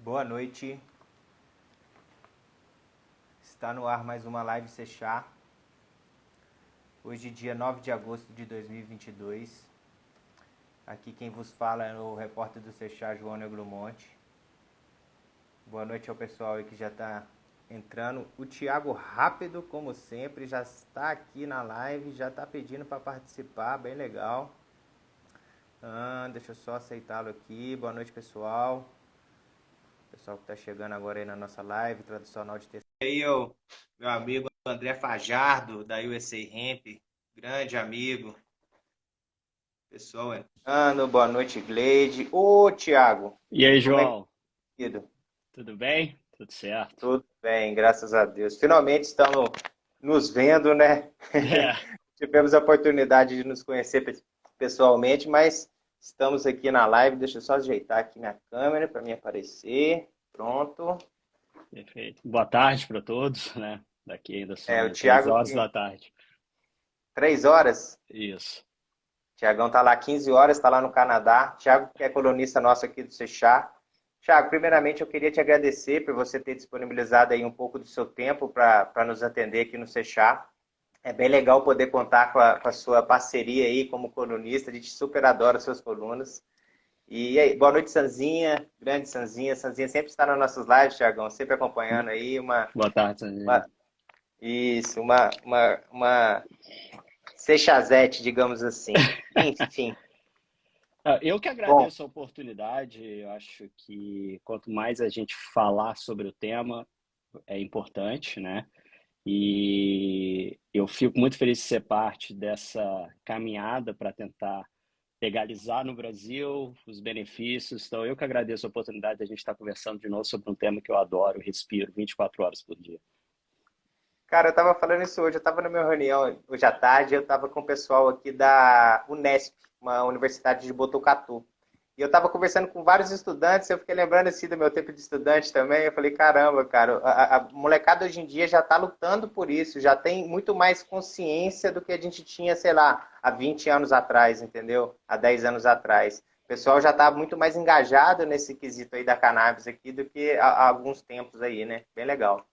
Boa noite, está no ar mais uma live Sechá. Hoje, dia 9 de agosto de 2022. Aqui quem vos fala é o repórter do Sechá, João Negromonte. Boa noite ao pessoal aí que já está entrando. O Thiago Rápido, como sempre, já está aqui na live, já está pedindo para participar, bem legal. Deixa eu só aceitá-lo aqui. Boa noite, pessoal. Pessoal que está chegando agora aí na nossa live tradicional de terça. E aí, meu amigo André Fajardo, da USA Hemp, grande amigo. Pessoal entrando, boa noite, Gleide. Ô, Thiago, E aí, como é que João? tá, querido? Tudo bem? Tudo certo? Tudo bem, graças a Deus. Finalmente estamos nos vendo, né? É, Tivemos a oportunidade de nos conhecer pessoalmente, mas estamos aqui na live. Deixa eu só ajeitar aqui minha câmera para me aparecer. Pronto. perfeito. Boa tarde para todos, né? Daqui ainda O são três Thiago, horas da tarde. 3 horas. Isso. Tiagão tá lá 15 horas, está lá no Canadá. Tiago, que é colunista nosso aqui do Sechá. Tiago, primeiramente eu queria te agradecer por você ter disponibilizado aí um pouco do seu tempo para nos atender aqui no Sechá. É bem legal poder contar com a sua parceria aí como colunista. A gente super adora suas colunas. E aí, boa noite, Sanzinha, grande Sanzinha. Sanzinha sempre está nas nossas lives, Tiagão, sempre acompanhando aí Boa tarde, Sandrinho. uma isso, uma Sechazete, digamos assim. Enfim, Eu que bom. agradeço a oportunidade. Eu acho que quanto mais a gente falar sobre o tema, é importante, né? E eu fico muito feliz de ser parte dessa caminhada para tentar legalizar no Brasil os benefícios. Então, eu que agradeço a oportunidade de a gente estar conversando de novo sobre um tema que eu adoro, respiro 24 horas por dia. Cara, eu tava falando isso hoje, eu tava na minha reunião hoje à tarde, eu tava com o pessoal aqui da Unesp, uma universidade de Botucatu. E eu tava conversando com vários estudantes, eu fiquei lembrando assim do meu tempo de estudante também, eu falei, caramba, cara, a molecada hoje em dia já tá lutando por isso, já tem muito mais consciência do que a gente tinha, sei lá, há 20 anos atrás, entendeu? Há 10 anos atrás. O pessoal já tá muito mais engajado nesse quesito aí da cannabis aqui do que há alguns tempos aí, né? Bem legal.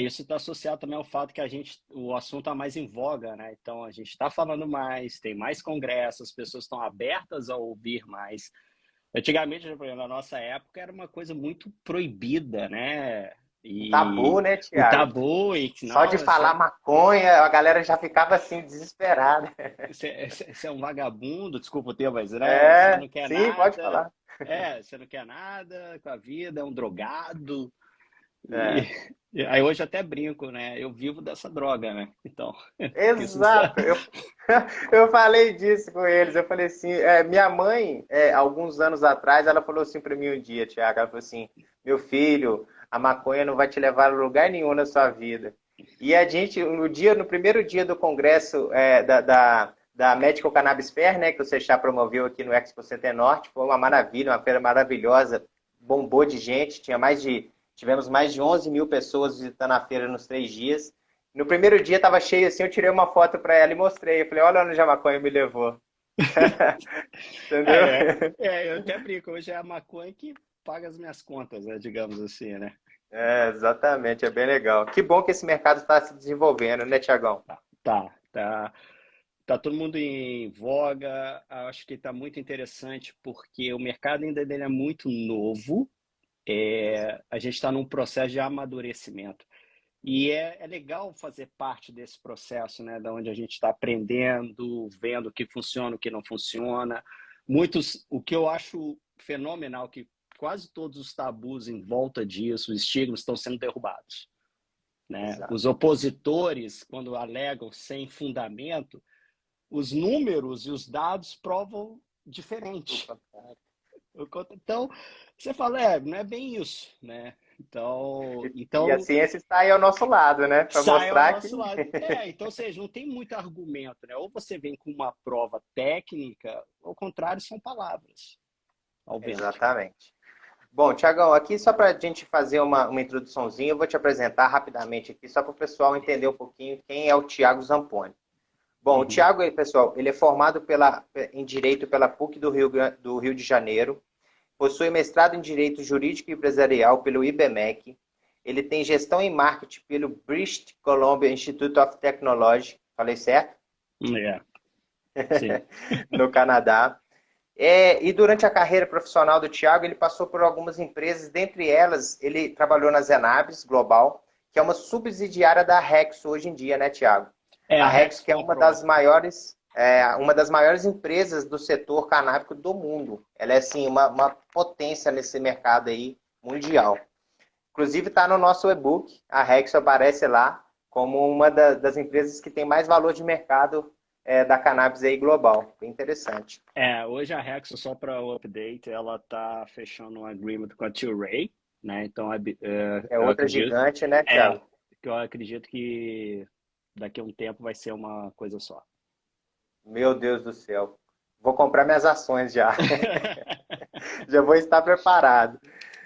Isso está associado também ao fato que o assunto está mais em voga, né? Então a gente está falando mais, tem mais congressos, as pessoas estão abertas a ouvir mais. Antigamente, por exemplo, na nossa época era uma coisa muito proibida, né? Um tabu, E né, um Thiago? tabu, e que Só de não, falar maconha, a galera já ficava assim, desesperada. você é um vagabundo, desculpa o termo, mas né? Você É, não quer sim, pode nada, falar. você não quer nada com a vida, é um drogado. E, É. e aí hoje eu até brinco, né? Eu vivo dessa droga, né? Então, isso está. Exato. Eu falei disso com eles. Eu falei assim, minha mãe, alguns anos atrás, ela falou assim para mim um dia, Tiago, ela falou assim, meu filho, a maconha não vai te levar a lugar nenhum na sua vida. E a gente, no primeiro dia do congresso da Medical Cannabis Fair, né, que o Seixá promoveu aqui no Expo Center Norte, foi uma maravilha, uma feira maravilhosa, bombou de gente, tivemos mais de 11 mil pessoas visitando a feira nos 3 dias. No primeiro dia tava cheio assim, eu tirei uma foto pra ela e mostrei. Eu falei, olha onde a maconha me levou. Entendeu? Eu até brinco, hoje é a maconha que paga as minhas contas, né? Digamos assim, né? Exatamente, é bem legal. Que bom que esse mercado está se desenvolvendo, né, Tiagão? Tá. Tá todo mundo em voga. Acho que está muito interessante porque o mercado ainda dele é muito novo. A gente está num processo de amadurecimento. E é legal fazer parte desse processo, né? Da onde a gente está aprendendo, vendo o que funciona, o que não funciona. O que eu acho fenomenal, que quase todos os tabus em volta disso, os estigmas estão sendo derrubados, né? Exato. Os opositores, quando alegam sem fundamento, os números e os dados provam O diferente. contrário. Então, você fala, não é bem isso, né? Então, E a então ciência está aí ao nosso lado, né? Para sai ao mostrar que. nosso lado. Então, ou seja, não tem muito argumento, né? Ou você vem com uma prova técnica, ou ao contrário, são palavras ao vento. Exatamente. Bom, Tiagão, aqui só para a gente fazer uma introduçãozinha, eu vou te apresentar rapidamente aqui, só para o pessoal entender um pouquinho quem é o Tiago Zamponi. Bom, o Uhum. Tiago, pessoal, ele é formado em Direito pela PUC do Rio de Janeiro. possui mestrado em Direito Jurídico e Empresarial pelo IBMEC. Ele tem gestão em marketing pelo British Columbia Institute of Technology. Falei certo? É, sim. No Canadá. E durante a carreira profissional do Thiago, ele passou por algumas empresas, dentre elas, ele trabalhou na Zenabs Global, que é uma subsidiária da Rex hoje em dia, né, Thiago? É, A a Rex, Rex que é comprou. uma das maiores empresas do setor canábico do mundo. Ela é, assim, uma potência nesse mercado aí mundial. Inclusive, está no nosso e-book, a Rex aparece lá como uma das empresas que tem mais valor de mercado da cannabis aí global. Bem interessante. É, hoje a Rex, só para o update, ela tá fechando um agreement com a Tilray, né? Então, É eu outra acredito, gigante, né, é, Thiago? que eu acredito que daqui a um tempo vai ser uma coisa só. Meu Deus do céu. Vou comprar minhas ações já. Já vou estar preparado.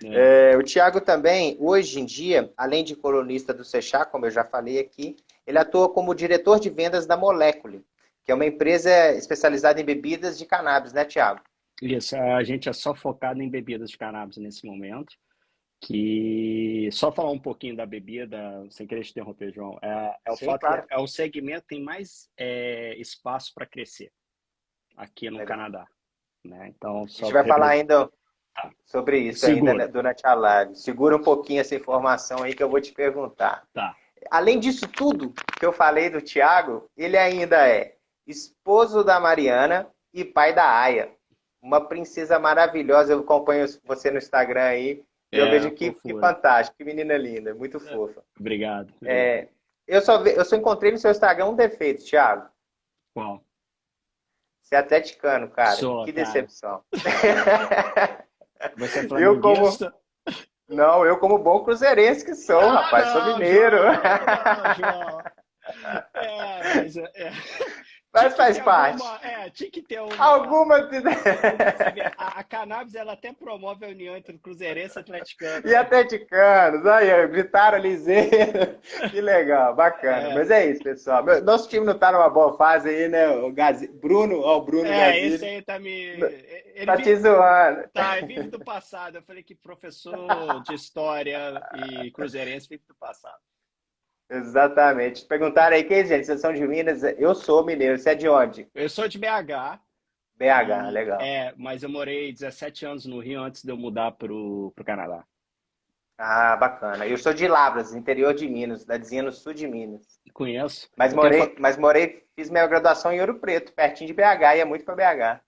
É. O Thiago também, hoje em dia, além de colunista do Sechá, como eu já falei aqui, ele atua como diretor de vendas da Molecule, que é uma empresa especializada em bebidas de cannabis, né, Thiago? Isso, a gente é só focado em bebidas de cannabis nesse momento, que só falar um pouquinho da bebida, sem querer te interromper, João, é o Sim, fato que claro. é o segmento que tem mais espaço para crescer aqui no Legal. Canadá, né? Então, A gente só vai falar representa. ainda sobre isso ainda, né, Segura, durante a live. Segura um pouquinho essa informação aí que eu vou te perguntar. tá. Além disso tudo que eu falei do Thiago, ele ainda é esposo da Mariana e pai da Aya. Uma princesa maravilhosa. Eu acompanho você no Instagram aí e eu É, vejo que fofura. fantástico, que menina linda, muito É, fofa. obrigado, obrigado. Eu só encontrei no seu Instagram um defeito, Thiago. Qual? Você é atleticano, cara. Sou, Que cara. decepção. Você é Eu como flamenguista? Não, eu como bom cruzeirense que sou, Ah, rapaz, sou não, mineiro. João, não, João. Mas tinha Mas que faz ter parte. alguma, tinha que ter uma. Alguma. Você vê, a cannabis ela até promove a união entre o cruzeirense e o atleticano, E né? atleticanos, aí, gritaram liseiro. Que legal, bacana. É, Mas é isso, pessoal. Nosso time não tá numa boa fase aí, né? Bruno, ó, o Bruno esse Gazini, aí tá me. Ele tá te zoando. vive do passado. Eu falei que professor de história e cruzeirense vive do passado. Exatamente. Perguntaram aí, quem, gente? Vocês são de Minas? Eu sou mineiro. Você é de onde? Eu sou de BH, BH, legal. mas eu morei 17 anos no Rio antes de eu mudar pro Canadá. Ah, bacana. Eu sou de Lavras, interior de Minas, cidadezinha no sul de Minas. Conheço. Mas Eu tenho fiz minha graduação em Ouro Preto, pertinho de BH, e é muito para BH.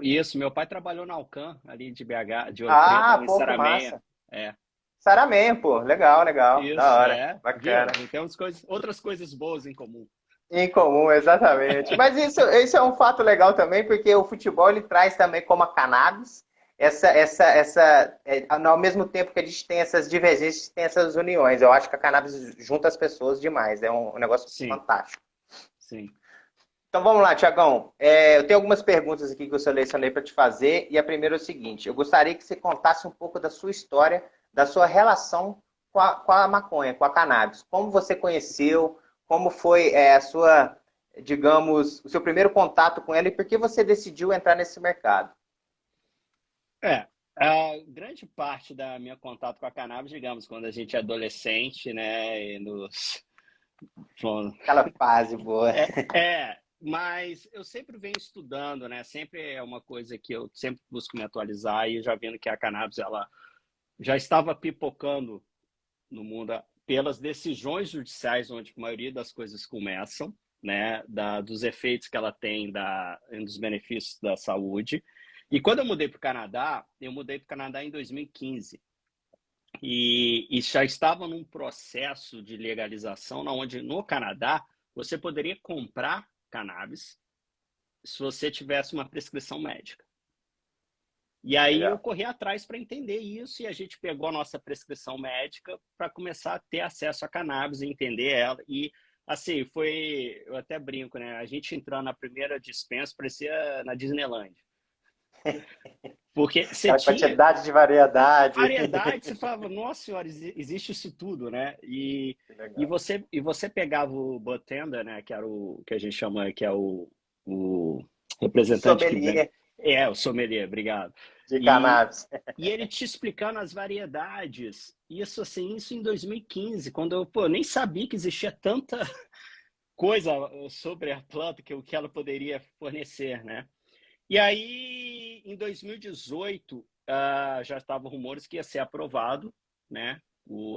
isso, meu pai trabalhou na Alcan, ali de BH, de Ouro Preto, Ah, ali em pô, que Sarameia. massa. É, Saramém, pô, legal, legal, da isso, hora, bacana. viu? Temos outras coisas boas em comum. Em comum, exatamente. Mas isso é um fato legal também, porque o futebol ele traz também como a cannabis ao mesmo tempo que a gente tem essas divergências, tem essas uniões. Eu acho que a cannabis junta as pessoas demais, é um negócio Sim, fantástico. sim. Então vamos lá, Tiagão. Eu tenho algumas perguntas aqui que eu selecionei para te fazer. E a primeira é o seguinte: eu gostaria que você contasse um pouco da sua história, da sua relação com a maconha, com a cannabis. Como você conheceu, como foi digamos, o seu primeiro contato com ela e por que você decidiu entrar nesse mercado? A grande parte da minha contato com a cannabis, digamos, quando a gente é adolescente, né, e Aquela fase boa. mas eu sempre venho estudando, né? Sempre é uma coisa que eu sempre busco me atualizar e já vendo que a cannabis ela já estava pipocando no mundo pelas decisões judiciais, onde a maioria das coisas começam, né? Dos efeitos que ela tem, dos benefícios da saúde. E quando eu mudei para o Canadá em 2015. E já estava num processo de legalização, onde no Canadá você poderia comprar cannabis se você tivesse uma prescrição médica. E aí eu Legal. corri atrás para entender isso e a gente pegou a nossa prescrição médica para começar a ter acesso a cannabis e entender ela. E assim, eu até brinco, né? A gente entrando na primeira dispensa parecia na Disneyland. Porque você Aquela tinha quantidade de variedade. variedade, você falava, nossa senhora, existe isso tudo, né? E Legal. você pegava o bartender, né? Que era o que a gente chama, que é o representante que vem. Sommelier. É, o sommelier, obrigado. de E, cannabis. e ele te explicando as variedades. Isso assim, isso em 2015, quando eu, pô, nem sabia que existia tanta coisa sobre a planta que o que ela poderia fornecer, né? E aí, em 2018, já estavam rumores que ia ser aprovado, né,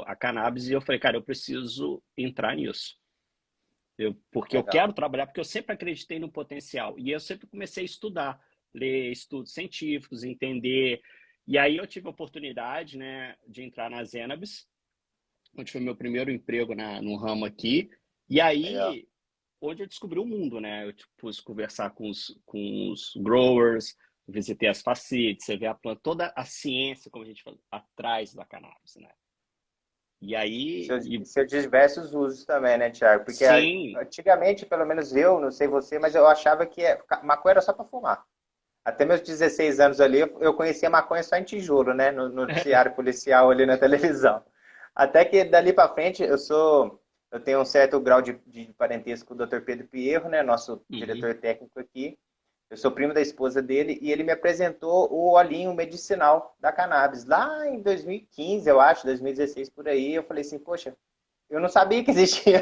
a cannabis, e eu falei, cara, eu preciso entrar nisso. Porque eu Legal. quero trabalhar, porque eu sempre acreditei no potencial. E eu sempre comecei a estudar, ler estudos científicos, entender. E aí eu tive a oportunidade, né, de entrar na Zenabis, onde foi meu primeiro emprego no ramo aqui. E Legal. aí, onde eu descobri o mundo, né? Eu tipo, pus conversar com os growers, visitei as facilities, você vê a planta, toda a ciência, como a gente fala, atrás da cannabis, né? E aí, Seus diversos usos também, né, Thiago? Porque sim, antigamente, pelo menos eu, não sei você, mas eu achava que maconha era só para fumar. Até meus 16 anos ali, eu conhecia maconha só em tijolo, né? No noticiário policial ali na televisão. Até que dali para frente, eu tenho um certo grau de parentesco com o Dr. Pedro Pierro, né? Nosso uhum. diretor técnico aqui. Eu sou primo da esposa dele e ele me apresentou o olhinho medicinal da cannabis. Lá em 2015, eu acho, 2016 por aí, eu falei assim, poxa, eu não sabia que existia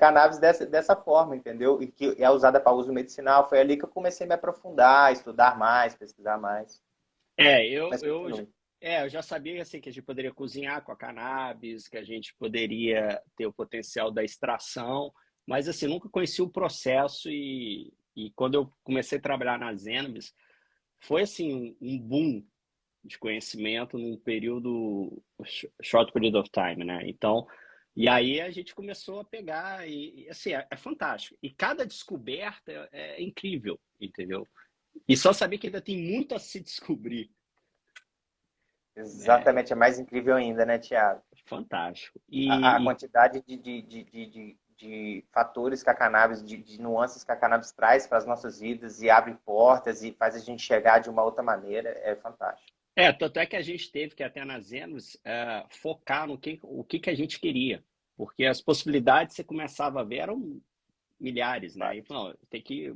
cannabis dessa forma, entendeu? E que é usada para uso medicinal. Foi ali que eu comecei a me aprofundar, estudar mais, pesquisar mais. É, eu, Mas eu, continue. eu já sabia assim, que a gente poderia cozinhar com a cannabis, que a gente poderia ter o potencial da extração, mas assim, nunca conheci o processo e quando eu comecei a trabalhar na Zenabis, foi assim um boom de conhecimento num período, short period of time, né? Então, e aí a gente começou a pegar e assim, é fantástico. E cada descoberta é incrível, entendeu? E só saber que ainda tem muito a se descobrir, né? Exatamente, é mais incrível ainda, né, Tiago? Fantástico. A quantidade de fatores que a cannabis, de nuances que a cannabis traz para as nossas vidas e abre portas e faz a gente chegar de uma outra maneira, é fantástico. Tanto é que a gente teve que até nas Zenos focar no o que a gente queria, porque as possibilidades que você começava a ver eram milhares, né? E falou,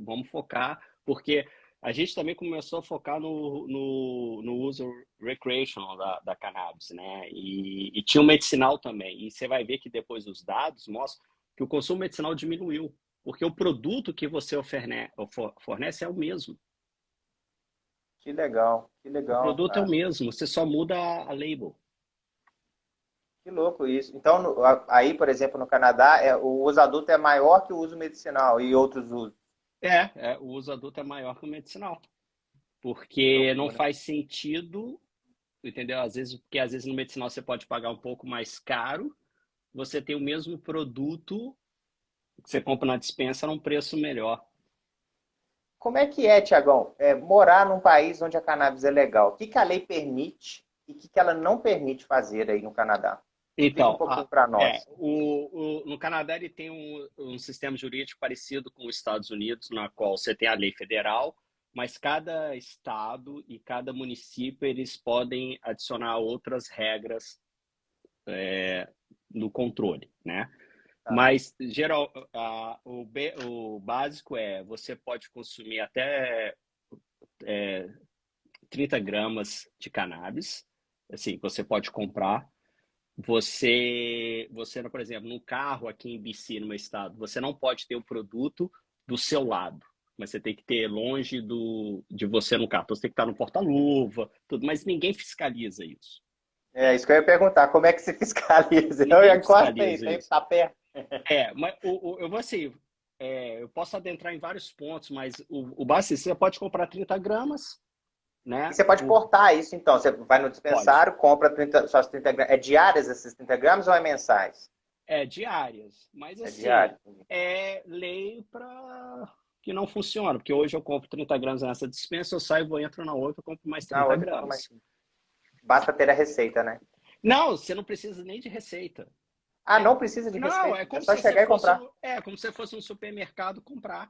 vamos focar, porque a gente também começou a focar no uso recreational da cannabis, né? E tinha o medicinal também. E você vai ver que depois os dados mostram que o consumo medicinal diminuiu, porque o produto que você fornece é o mesmo. Que O legal, produto é o cara. mesmo, você só muda a label. Que louco isso. Então, aí, por exemplo, no Canadá, o uso adulto é maior que o uso medicinal e outros usos. O uso adulto é maior que o medicinal, Que porque não loucura. faz sentido, entendeu? Porque às vezes no medicinal você pode pagar um pouco mais caro, você tem o mesmo produto que você compra na dispensa num preço melhor. Como é que é, Tiagão, morar num país onde a cannabis é legal? O que, que a lei permite e o que, que ela não permite fazer aí no Canadá? Explica um Então, pouquinho para nós. no Canadá ele tem um sistema jurídico parecido com os Estados Unidos, na qual você tem a lei federal, mas cada estado e cada município eles podem adicionar outras regras no controle, né? Tá. Mas o básico é você pode consumir até 30 gramas de cannabis, assim, você pode comprar. Por exemplo, no carro aqui em BC, no meu estado, você não pode ter o produto do seu lado, mas você tem que ter longe de você no carro. Então, você tem que estar no porta-luva, tudo, mas ninguém fiscaliza isso. É isso que eu ia perguntar, como é que se fiscaliza? Eu Ninguém ia corta aí, fiscaliza tem que isso. estar perto. Mas eu vou assim, eu posso adentrar em vários pontos, mas o básico, você pode comprar 30 gramas, E né? você pode portar isso, então. Você vai no Pode. dispensário, compra 30, suas 30 gramas. É diárias esses 30 gramas ou é mensais? Diárias. Mas É assim, diário. é lei para que não funciona, porque hoje eu compro 30 gramas nessa dispensa, eu saio, vou entro na outra, eu compro mais Na 30 outra, compra mais. gramas. Basta ter a receita, né? Não, você não precisa nem de receita. Ah, não precisa de Não, receita. é É como só se você chegar e fosse, comprar. como se você fosse um supermercado comprar,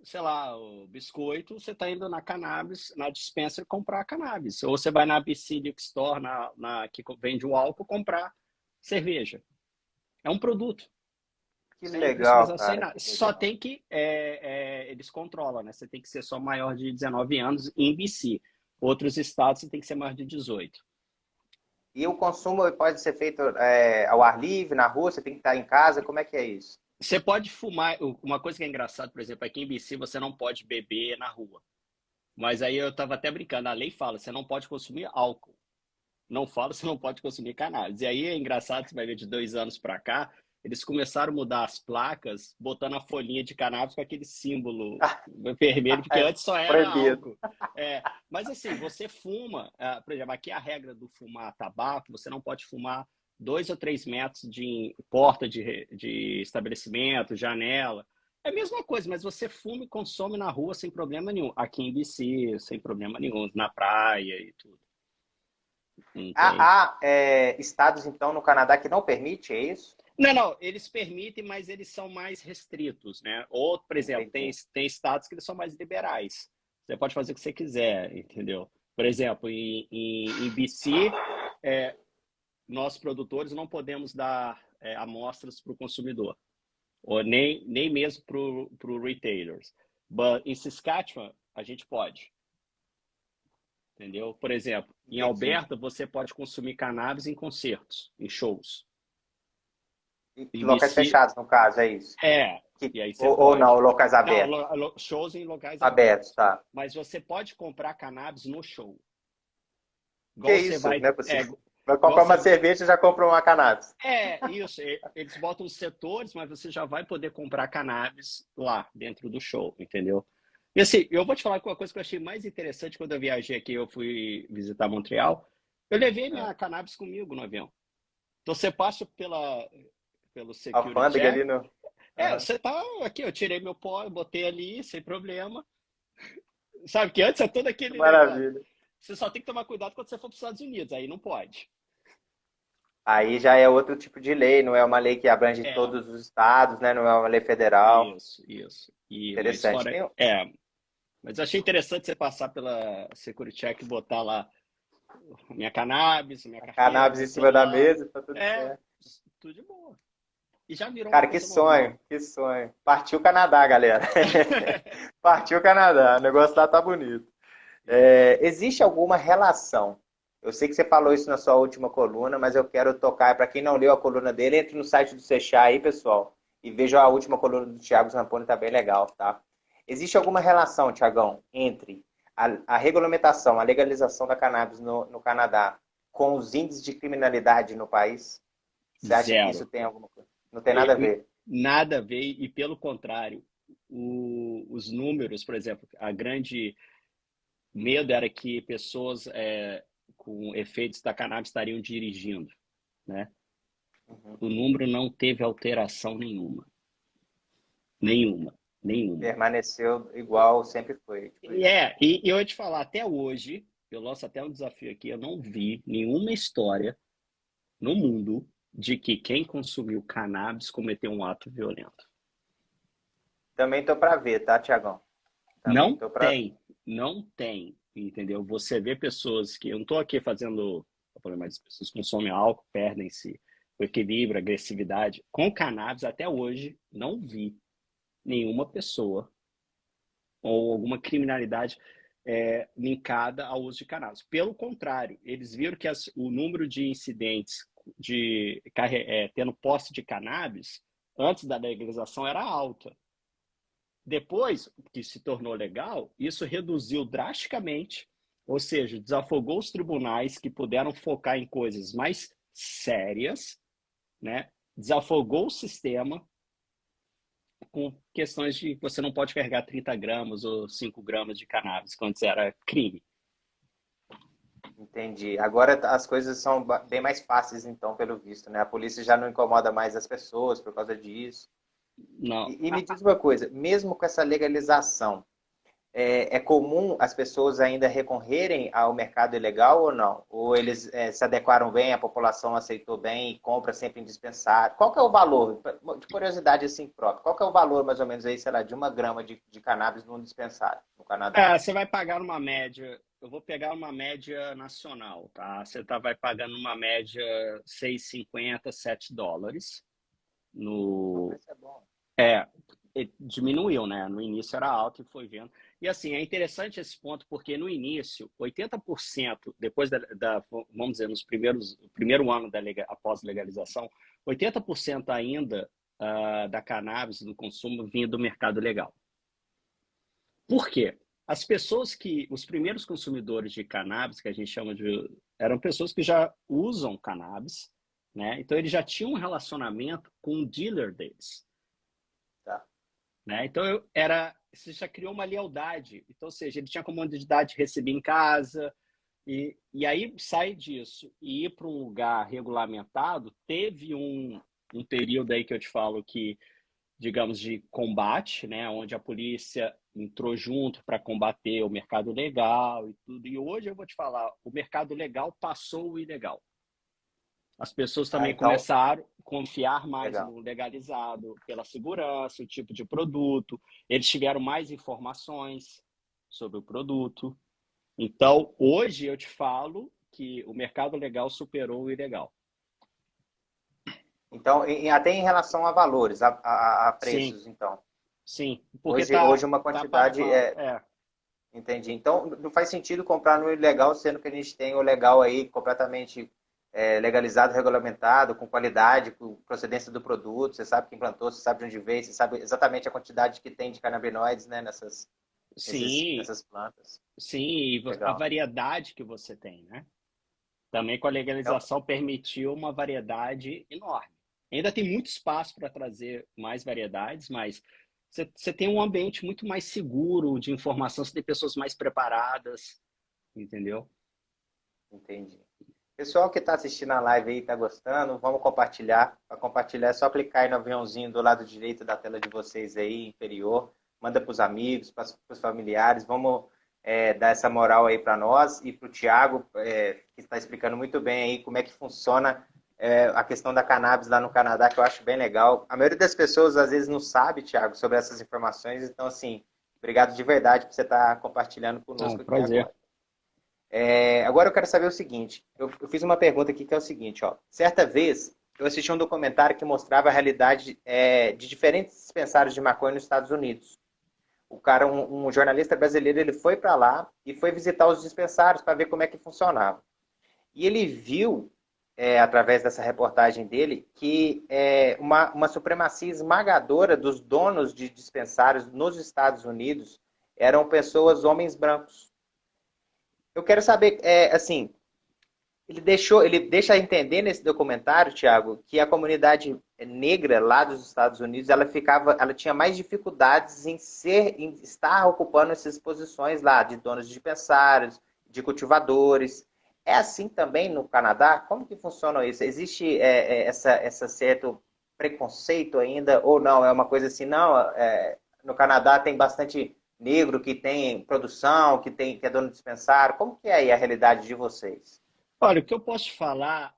sei lá, o biscoito, você está indo na cannabis, na dispensa comprar cannabis. Ou você vai na BC Liquor Store, que vende o álcool, comprar cerveja. É um produto. Que sem legal, fiscalização, sem cara, nada. que Só legal. tem que, eles controlam, né? Você tem que ser só maior de 19 anos em BC. Outros estados você tem que ser maior de 18. E o consumo pode ser feito ao ar livre, na rua, você tem que estar em casa, como é que é isso? Você pode fumar, uma coisa que é engraçada, por exemplo, aqui em BC você não pode beber na rua. Mas aí eu estava até brincando, a lei fala, você não pode consumir álcool. Não fala, você não pode consumir cannabis. E aí é engraçado, você vai ver de 2 anos para cá, eles começaram a mudar as placas, botando a folhinha de cannabis com aquele símbolo vermelho, porque É antes só era proibido. álcool. Mas assim, você fuma, por exemplo, aqui a regra do fumar tabaco, você não pode fumar 2 ou 3 metros de porta de estabelecimento, janela. É a mesma coisa, mas você fuma e consome na rua sem problema nenhum. Aqui em BC, sem problema nenhum, na praia e tudo. Não tem. Há estados, então, no Canadá que não permite, é isso? Não, eles permitem, mas eles são mais restritos, né? Ou, por exemplo, tem, Entendi. tem estados que eles são mais liberais. Você pode fazer o que você quiser, entendeu? Por exemplo, em BC, é, nós produtores não podemos dar amostras para o consumidor, ou nem mesmo para o retailers. But em Saskatchewan, a gente pode, entendeu? Por exemplo, em Entendi. Alberta, você pode consumir cannabis em concertos, em shows. E Em locais BC, fechados, no caso, é isso? e aí você Ou não, pode. locais Não, abertos? shows em locais Abertos, abertos. tá. Mas você pode comprar cannabis no show. Que Igual você isso? vai. Não é possível. Vai Igual comprar uma você. cerveja e já compra uma cannabis. Isso. Eles botam os setores, mas você já vai poder comprar cannabis lá, dentro do show, entendeu? E assim, eu vou te falar que uma coisa que eu achei mais interessante quando eu viajei aqui, eu fui visitar Montreal. Eu levei Ah. minha cannabis comigo no avião. Então você passa pelo security Alfândega ali check. no. Aham. Você tá aqui, eu tirei meu pó, eu botei ali, sem problema. Sabe que antes é todo Que aquele negócio. maravilha. Você só tem que tomar cuidado quando você for para os Estados Unidos, aí não pode. Aí já é outro tipo de lei, não é uma lei que abrange É, todos os estados, né? Não é uma lei federal. isso. Mas Interessante. fora. Mas eu achei interessante você passar pela Security Check e botar lá minha cannabis, minha A carteira, cannabis meu em cima da celular. mesa, tá tudo É, certo. tudo de boa. E já virou uma Cara, que coisa sonho, normal. que sonho. Partiu Canadá, galera. Partiu Canadá. O negócio lá tá bonito. Existe alguma relação? Eu sei que você falou isso na sua última coluna, mas eu quero tocar. Para quem não leu a coluna dele, entre no site do Sechá aí, pessoal, e veja a última coluna do Thiago Zamponi, tá bem legal, tá? Existe alguma relação, Tiagão, entre a regulamentação, a legalização da cannabis no Canadá com os índices de criminalidade no país? Você acha que isso Zero. tem alguma coisa? Não tem nada a E- ver. Nada a ver, e pelo contrário, os números, por exemplo, a grande medo era que pessoas com efeitos da cannabis estariam dirigindo, né? Uhum. O número não teve alteração nenhuma, nenhuma, nenhuma. Permaneceu igual sempre foi. Tipo E, isso. eu ia te falar, até hoje, eu lanço até um desafio aqui, eu não vi nenhuma história no mundo de que quem consumiu cannabis cometeu um ato violento. Também tô para ver, tá, Tiagão? Também Não tô para ver. tem, não tem, entendeu? Você vê pessoas que, eu não estou aqui fazendo o problema, as pessoas consomem álcool, perdem-se o equilíbrio, a agressividade. Com cannabis, até hoje, não vi nenhuma pessoa ou alguma criminalidade linkada ao uso de cannabis. Pelo contrário, eles viram que o número de incidentes de tendo posse de cannabis antes da legalização era alta. Depois que se tornou legal, isso reduziu drasticamente, ou seja, desafogou os tribunais que puderam focar em coisas mais sérias, né? Desafogou o sistema com questões de você não pode carregar 30 gramas ou 5 gramas de cannabis, que antes era crime. Entendi. Agora as coisas são bem mais fáceis, então, pelo visto, né? A polícia já não incomoda mais as pessoas por causa disso. Não. E me diz uma coisa, mesmo com essa legalização, é comum as pessoas ainda recorrerem ao mercado ilegal ou não? Ou eles se adequaram bem, a população aceitou bem e compra sempre em dispensário? Qual que é o valor, de curiosidade assim própria, qual que é o valor mais ou menos aí, sei lá, de 1 grama de cannabis num dispensário no Canadá? Você vai pagar uma média, eu vou pegar uma média nacional, tá? Vai pagando uma média 6,50, $7. no Isso é bom. é, diminuiu, né? No início era alto e foi vendo. E assim, é interessante esse ponto, porque no início, 80%, depois vamos dizer, o primeiro ano após legalização, 80% ainda da cannabis, do consumo, vinha do mercado legal. Por quê? Os primeiros consumidores de cannabis, que a gente chama de, eram pessoas que já usam cannabis, né? Então eles já tinham um relacionamento com o dealer deles. Tá. Né? Então, você já criou uma lealdade. Então, ou seja, ele tinha a comodidade de receber em casa. E aí, sai disso e ir para um lugar regulamentado, teve um período aí que eu te falo que, digamos, de combate, né? Onde a polícia entrou junto para combater o mercado legal e tudo. E hoje eu vou te falar, o mercado legal passou o ilegal. As pessoas Ah, também então, começaram a confiar mais legal. no legalizado, pela segurança, o tipo de produto. Eles tiveram mais informações sobre o produto. Então, hoje eu te falo que o mercado legal superou o ilegal. Então, até em relação a valores, a Sim, preços, então. sim. Porque Hoje uma tá para quantidade val. É, entendi. Então, não faz sentido comprar no ilegal, sendo que a gente tem o legal aí completamente legalizado, regulamentado, com qualidade, com procedência do produto, você sabe quem plantou, você sabe de onde veio, você sabe exatamente a quantidade que tem de canabinoides, né, sim, nessas plantas. sim. E a Legal. variedade que você tem, né? Também com a Então, legalização permitiu uma variedade enorme. Ainda tem muito espaço para trazer mais variedades, mas você tem um ambiente muito mais seguro de informação, você tem pessoas mais preparadas, entendeu? entendi. Pessoal que está assistindo a live aí, está gostando, vamos compartilhar. Para compartilhar é só clicar aí no aviãozinho do lado direito da tela de vocês aí, inferior. Manda para os amigos, para os familiares. Vamos dar essa moral aí para nós e para o Thiago, que está explicando muito bem aí como é que funciona a questão da cannabis lá no Canadá, que eu acho bem legal. A maioria das pessoas às vezes não sabe, Thiago, sobre essas informações. Então, assim, obrigado de verdade por você estar compartilhando Ah, conosco aqui prazer. agora. Agora eu quero saber o seguinte. Eu fiz uma pergunta aqui que é o seguinte, ó. Certa vez eu assisti um documentário que mostrava a realidade de diferentes dispensários de maconha nos Estados Unidos. O cara, um jornalista brasileiro, ele foi para lá e foi visitar os dispensários para ver como é que funcionava. E ele viu, através dessa reportagem dele, que uma supremacia esmagadora dos donos de dispensários nos Estados Unidos eram pessoas, homens brancos. Eu quero saber, assim, ele deixa entender nesse documentário, Thiago, que a comunidade negra lá dos Estados Unidos, ela tinha mais dificuldades em estar ocupando essas posições lá, de donos de dispensários, de cultivadores. É assim também no Canadá? Como que funciona isso? Existe essa certo preconceito ainda, ou não? É uma coisa assim, não, no Canadá tem bastante negro que tem produção, que é dono de dispensário. Como que é aí a realidade de vocês? Olha, o que eu posso te falar,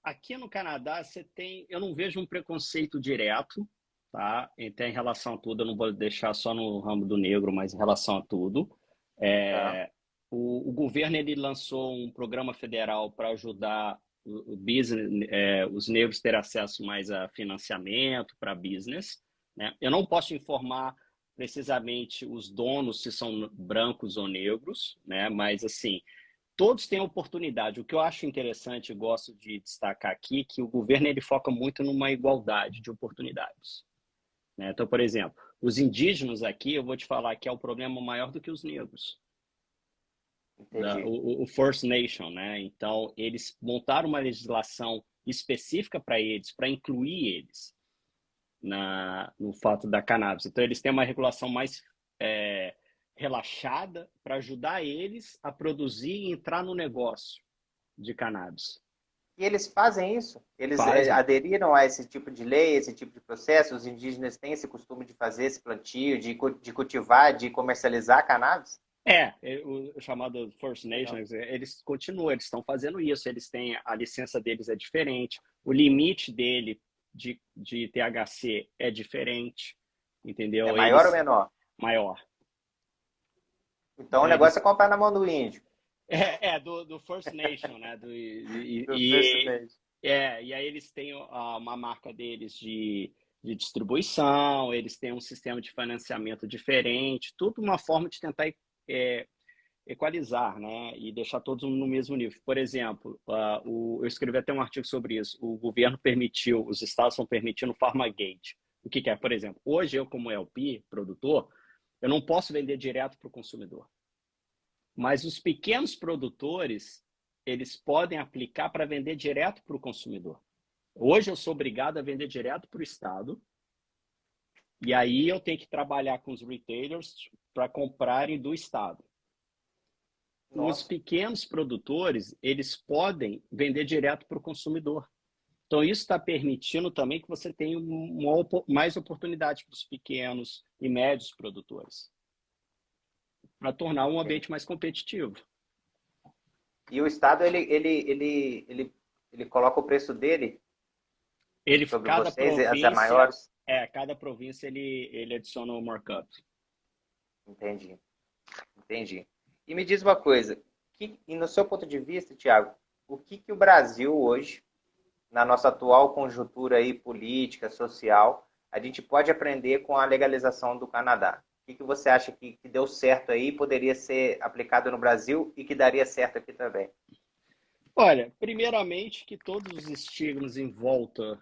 aqui no Canadá eu não vejo um preconceito direto, tá? Então, em relação a tudo, eu não vou deixar só no ramo do negro, mas em relação a tudo. Tá? É, o governo ele lançou um programa federal para ajudar o business, os negros ter acesso mais a financiamento para business, né? Eu não posso informar precisamente os donos se são brancos ou negros, né? Mas assim todos têm oportunidade. O que eu acho interessante e gosto de destacar aqui é que o governo ele foca muito numa igualdade de oportunidades. Né? Então, por exemplo, os indígenas aqui, eu vou te falar que é o problema maior do que os negros. Entendi. O First Nation, né? Então, eles montaram uma legislação específica para eles, para incluir eles no fato da cannabis. Então, eles têm uma regulação mais relaxada para ajudar eles a produzir e entrar no negócio de cannabis. E eles fazem isso? Eles Fazem. aderiram a esse tipo de lei, esse tipo de processo? Os indígenas têm esse costume de fazer esse plantio, de cultivar, de comercializar cannabis? O chamado First Legal. Nations, eles continuam, eles estão fazendo isso, eles têm, a licença deles é diferente, o limite dele de THC é diferente, É entendeu? maior ou Eles, menor? maior. Então o Então, negócio é eles, comprar na mão do índio. do First Nation, né? Do First Nation. E aí eles têm uma marca deles de distribuição, eles têm um sistema de financiamento diferente, tudo uma forma de tentar é, equalizar, né? E deixar todos no mesmo nível. Por exemplo, eu escrevi até um artigo sobre isso. O governo permitiu, os estados estão permitindo o Farmgate. O que é? Por exemplo, hoje eu, como LP, produtor, eu não posso vender direto para o consumidor. Mas os pequenos produtores, eles podem aplicar para vender direto para o consumidor. Hoje eu sou obrigado a vender direto para o estado, e aí eu tenho que trabalhar com os retailers para comprarem do estado. Os Nossa, pequenos produtores, eles podem vender direto para o consumidor. Então, isso está permitindo também que você tenha mais oportunidade para os pequenos e médios produtores, para tornar um entendi. ambiente mais competitivo. E o Estado, ele coloca o preço dele sobre Cada vocês, as é maiores? cada província ele adiciona o markup. Entendi, entendi. E me diz uma coisa, e no seu ponto de vista, Thiago, o que que o Brasil hoje, na nossa atual conjuntura aí política, social, a gente pode aprender com a legalização do Canadá? O que que você acha que deu certo aí, poderia ser aplicado no Brasil e que daria certo aqui também? Olha, primeiramente que todos os estigmas em volta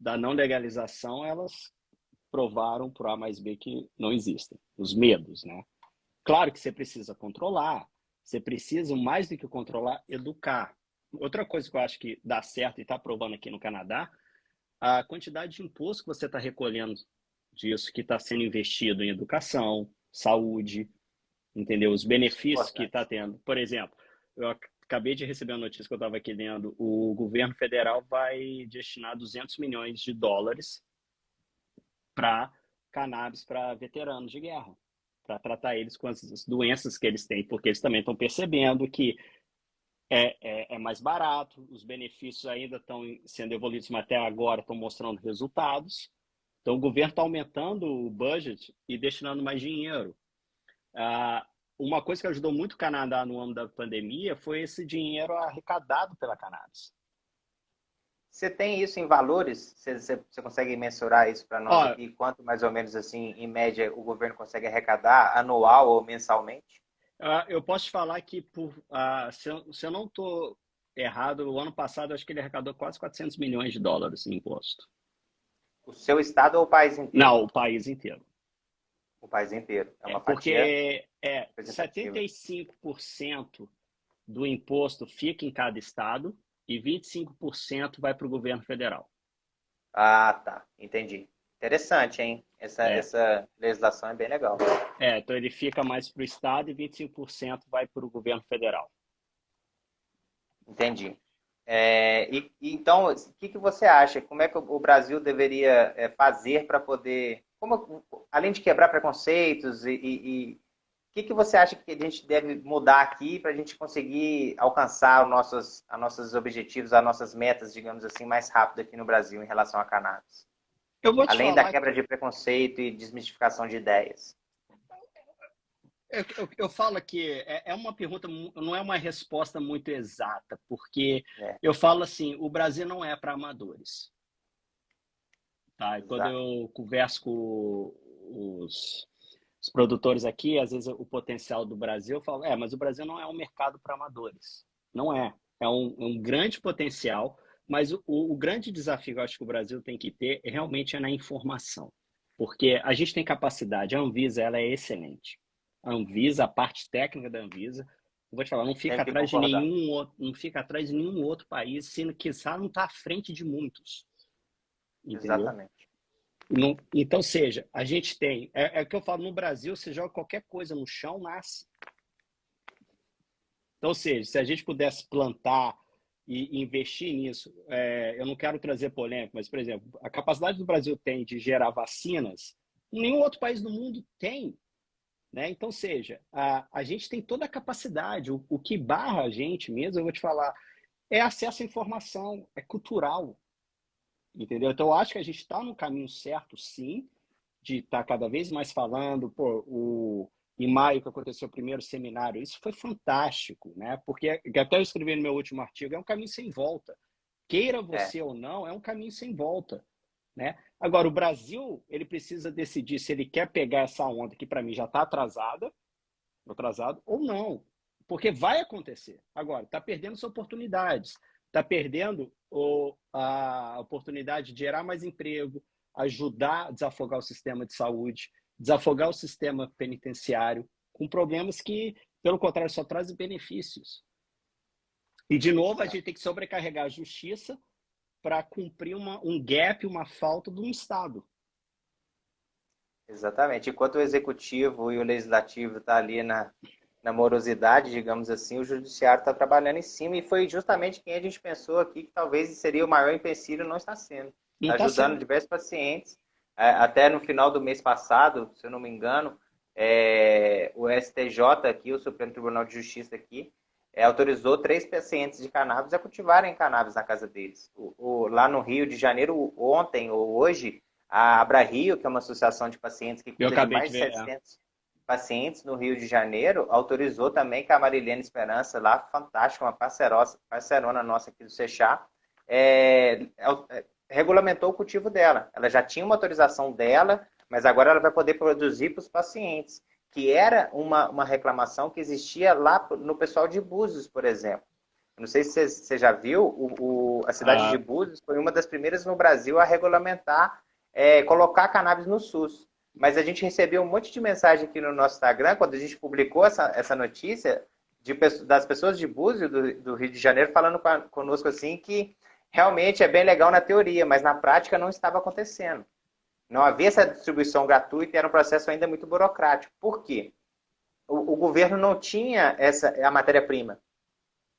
da não legalização, elas provaram por A mais B que não existem. Os medos, né? Claro que você precisa controlar, você precisa, mais do que controlar, educar. Outra coisa que eu acho que dá certo e está provando aqui no Canadá, a quantidade de imposto que você está recolhendo disso, que está sendo investido em educação, saúde, entendeu? Os Isso é benefícios que está importante. tendo. Por exemplo, eu acabei de receber uma notícia que eu estava aqui lendo, o governo federal vai destinar 200 milhões de dólares para cannabis para veteranos de guerra, para tratar eles com as doenças que eles têm, porque eles também estão percebendo que é mais barato, os benefícios ainda estão sendo evoluídos, mas até agora estão mostrando resultados. Então, o governo está aumentando o budget e destinando mais dinheiro. Uma coisa que ajudou muito o Canadá no ano da pandemia foi esse dinheiro arrecadado pela cannabis. Você tem isso em valores? Você consegue mensurar isso para nós Ó, aqui? Quanto mais ou menos assim, em média, o governo consegue arrecadar anual ou mensalmente? eu posso te falar que, se eu não estou errado, o ano passado acho que ele arrecadou quase 400 milhões de dólares em imposto. O seu estado ou o país inteiro? Não, o país inteiro. O país inteiro. É uma fatia Porque representativa. 75% do imposto fica em cada estado e 25% vai para o governo federal. Ah, tá. Entendi. Interessante, hein? É, Essa legislação é bem legal. então ele fica mais para o estado e 25% vai para o governo federal. Entendi. Então, o que que você acha? Como é que o Brasil deveria fazer para poder, além de quebrar preconceitos, o que que você acha que a gente deve mudar aqui para a gente conseguir alcançar os nossos objetivos, as nossas metas, digamos assim, mais rápido aqui no Brasil em relação a cannabis? Eu vou te Além da falar quebra de preconceito e desmistificação de ideias. eu falo que é uma pergunta, não é uma resposta muito exata, porque É, eu falo assim, o Brasil não é para amadores. Tá? E quando exato. eu converso com os produtores aqui, às vezes o potencial do Brasil, eu falo, mas o Brasil não é um mercado para amadores. Não é. É um grande potencial, mas o grande desafio que eu acho que o Brasil tem que ter realmente é na informação. Porque a gente tem capacidade, a Anvisa ela é excelente. A Anvisa, a parte técnica da Anvisa, eu vou te falar, não fica Tenho que atrás de concordar. nenhum outro país, sendo que ela não está à frente de muitos, entendeu? Exatamente. Então, seja, a gente tem. É o que eu falo, no Brasil, você joga qualquer coisa no chão, nasce. Então, seja, se a gente pudesse plantar e investir nisso, eu não quero trazer polêmica, mas, por exemplo, a capacidade do Brasil tem de gerar vacinas, nenhum outro país do mundo tem. Né? Então, seja, a gente tem toda a capacidade. O que barra a gente mesmo, eu vou te falar, é acesso à informação, é cultural. Entendeu? Então, eu acho que a gente está no caminho certo, sim, de estar cada vez mais falando. Em maio que aconteceu o primeiro seminário, isso foi fantástico, né? Porque até eu escrevi no meu último artigo, é um caminho sem volta. queira É, você ou não, é um caminho sem volta, né? Agora, o Brasil, ele precisa decidir se ele quer pegar essa onda que para mim já está atrasado ou não, porque vai acontecer. Agora, está perdendo as oportunidades, está perdendo a oportunidade de gerar mais emprego, ajudar a desafogar o sistema de saúde, desafogar o sistema penitenciário, com problemas que, pelo contrário, só trazem benefícios. E, de novo, a gente tem que sobrecarregar a justiça para cumprir um gap, uma falta de um Estado. exatamente. Enquanto o executivo e o legislativo estão ali na morosidade, digamos assim, o judiciário está trabalhando em cima e foi justamente quem a gente pensou aqui que talvez seria o maior empecilho, não está sendo. Não Está está ajudando sendo. diversos pacientes. Até no final do mês passado, se eu não me engano, o STJ aqui, o Supremo Tribunal de Justiça aqui, autorizou 3 pacientes de cannabis a cultivarem cannabis na casa deles. Lá no Rio de Janeiro, ontem ou hoje, a Abra-Rio, que é uma associação de pacientes que Eu cuida de acabei de mais de ver. 700 pacientes no Rio de Janeiro, autorizou também que a Marilene Esperança, lá, fantástica, uma parcerona nossa aqui do Seixá, regulamentou o cultivo dela. Ela já tinha uma autorização dela, mas agora ela vai poder produzir para os pacientes, que era uma reclamação que existia lá no pessoal de Búzios, por exemplo. Não sei se você já viu, a cidade de Ah, Búzios foi uma das primeiras no Brasil a regulamentar, colocar cannabis no SUS. Mas a gente recebeu um monte de mensagem aqui no nosso Instagram, quando a gente publicou essa notícia, das pessoas de Búzios, do Rio de Janeiro, falando conosco assim que realmente é bem legal na teoria, mas na prática não estava acontecendo. Não havia essa distribuição gratuita e era um processo ainda muito burocrático. Por quê? O governo não tinha a matéria-prima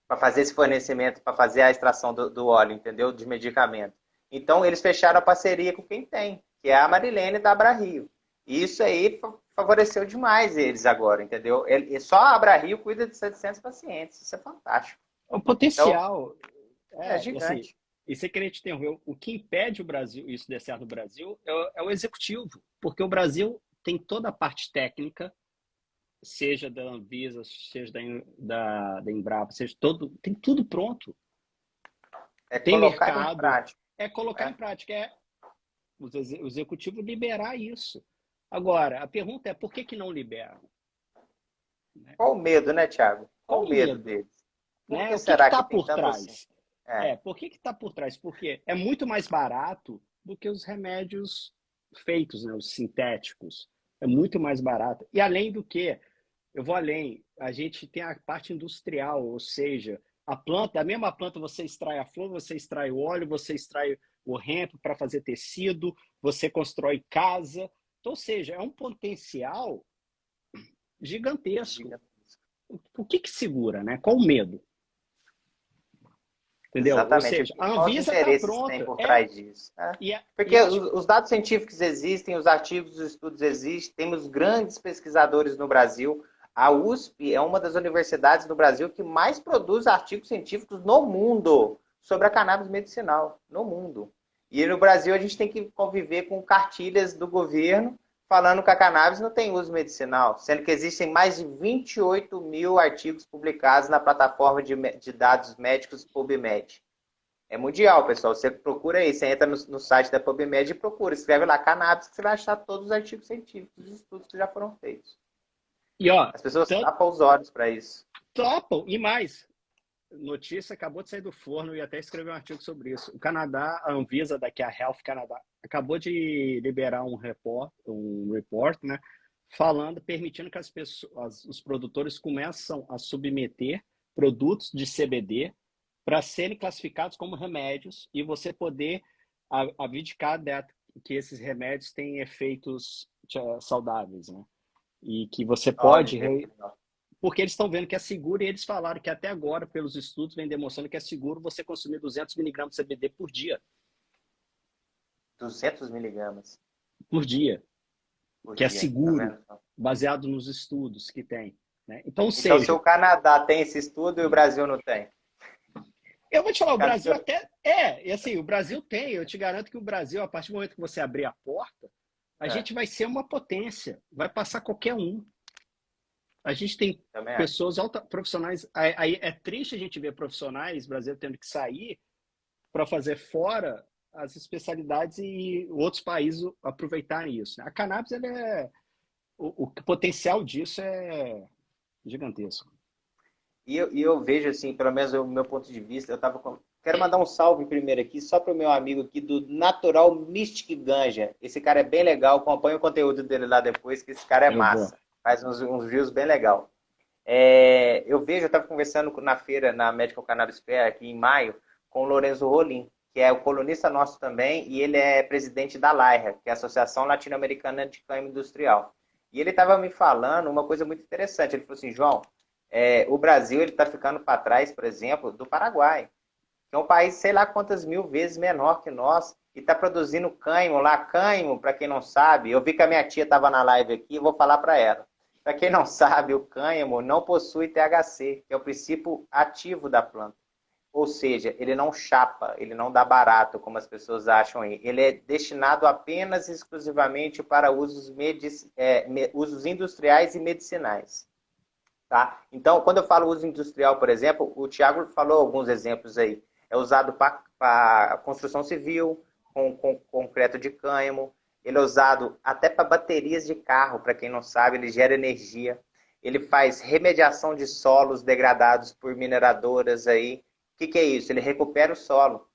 para fazer esse fornecimento, para fazer a extração do óleo, entendeu? De medicamento. Então, eles fecharam a parceria com quem tem, que é a Marilene da Abra Rio. E isso aí favoreceu demais eles agora, entendeu? Só a Abra Rio cuida de 700 pacientes. Isso é fantástico. o Então, potencial é e assim, gigante. e sem querer te interromper, o que impede o Brasil, isso de certo no Brasil, é o executivo, porque o Brasil tem toda a parte técnica, seja da Anvisa, seja da Embrapa, seja tem tudo pronto. É Tem colocar em mercado, prática. é colocar em Né? prática, o executivo liberar isso. Agora, a pergunta é por que não liberam? Né? Qual o medo, né, Thiago? Qual Qual o o medo medo? deles? Por Né? que O que será que está tem por tanto assim? trás? É, Por que está por trás? Porque é muito mais barato do que os remédios feitos, né? Os sintéticos. É muito mais barato. E além do que, eu vou além, a gente tem a parte industrial, ou seja, a planta, a mesma planta, você extrai a flor, você extrai o óleo, você extrai o hemp para fazer tecido, você constrói casa. Então, ou seja, é um potencial gigantesco. gigantesco. O que segura, né? Qual o medo? Entendeu? Ou Exatamente. seja, a Quais os Anvisa está interesses tem pronta. por trás disso? Né? E, e Porque as, os dados científicos existem, os artigos, os estudos existem, temos grandes pesquisadores no Brasil. A USP é uma das universidades no Brasil que mais produz artigos científicos no mundo sobre a cannabis medicinal, no mundo. E no Brasil a gente tem que conviver com cartilhas do governo falando que a cannabis não tem uso medicinal, sendo que existem mais de 28 mil artigos publicados na plataforma de dados médicos PubMed. É mundial, pessoal. Você procura aí, você entra no site da PubMed e procura. Escreve lá cannabis que você vai achar todos os artigos científicos, os estudos que já foram feitos. e ó, As pessoas tanto tapam os olhos para isso. topam e mais. Notícia acabou de sair do forno e até escrevi um artigo sobre isso. O Canadá, a Anvisa, daqui a Health Canada, acabou de liberar um report, né, falando, permitindo que as pessoas, os produtores começam a submeter produtos de CBD para serem classificados como remédios e você poder abdicar que esses remédios têm efeitos saudáveis, né? E que você Olha, pode porque eles estão vendo que é seguro e eles falaram que até agora, pelos estudos, vem demonstrando que é seguro você consumir 200 miligramas de CBD por dia. 200 miligramas Por dia. por Que é dia. Tá seguro, vendo? baseado nos estudos que tem. Né? Então, ou Então, se o seja, Canadá tem esse estudo e o Brasil não tem. eu vou te falar, o Cadê Brasil seu... até e assim, o Brasil tem, eu te garanto que o Brasil, a partir do momento que você abrir a porta, a É, gente vai ser uma potência, vai passar qualquer um. A gente tem também acho. pessoas profissionais, aí é triste a gente ver profissionais brasileiros tendo que sair para fazer fora as especialidades e outros países aproveitarem isso, né? A cannabis, ela o potencial disso é gigantesco. E eu vejo, assim, pelo menos o meu ponto de vista, quero mandar um salve primeiro aqui, só para o meu amigo aqui do Natural Mystic Ganja. Esse cara é bem legal, acompanha o conteúdo dele lá depois, que esse cara é Eu vou. massa. Faz uns views bem legal. Eu estava conversando na feira, na Medical Cannabis Fair, aqui em maio, com o Lorenzo Rolim, que é o colunista nosso também, e ele é presidente da LAIRA, que é a Associação Latino-Americana de Cânhamo Industrial. E ele estava me falando uma coisa muito interessante. Ele falou assim, João, o Brasil está ficando para trás, por exemplo, do Paraguai, que é um país, sei lá quantas mil vezes menor que nós, e está produzindo cânhamo lá. Cânhamo, para quem não sabe, eu vi que a minha tia estava na live aqui, vou falar para ela. Para quem não sabe, o cânhamo não possui THC, que é o princípio ativo da planta. Ou seja, ele não chapa, ele não dá barato, como as pessoas acham aí. Ele é destinado apenas e exclusivamente para usos industriais e medicinais. Tá? Então, quando eu falo uso industrial, por exemplo, o Thiago falou alguns exemplos aí. É usado para construção civil, com concreto de cânhamo. Ele é usado até para baterias de carro, para quem não sabe, ele gera energia. Ele faz remediação de solos degradados por mineradoras aí. O que é isso? Ele recupera o solo.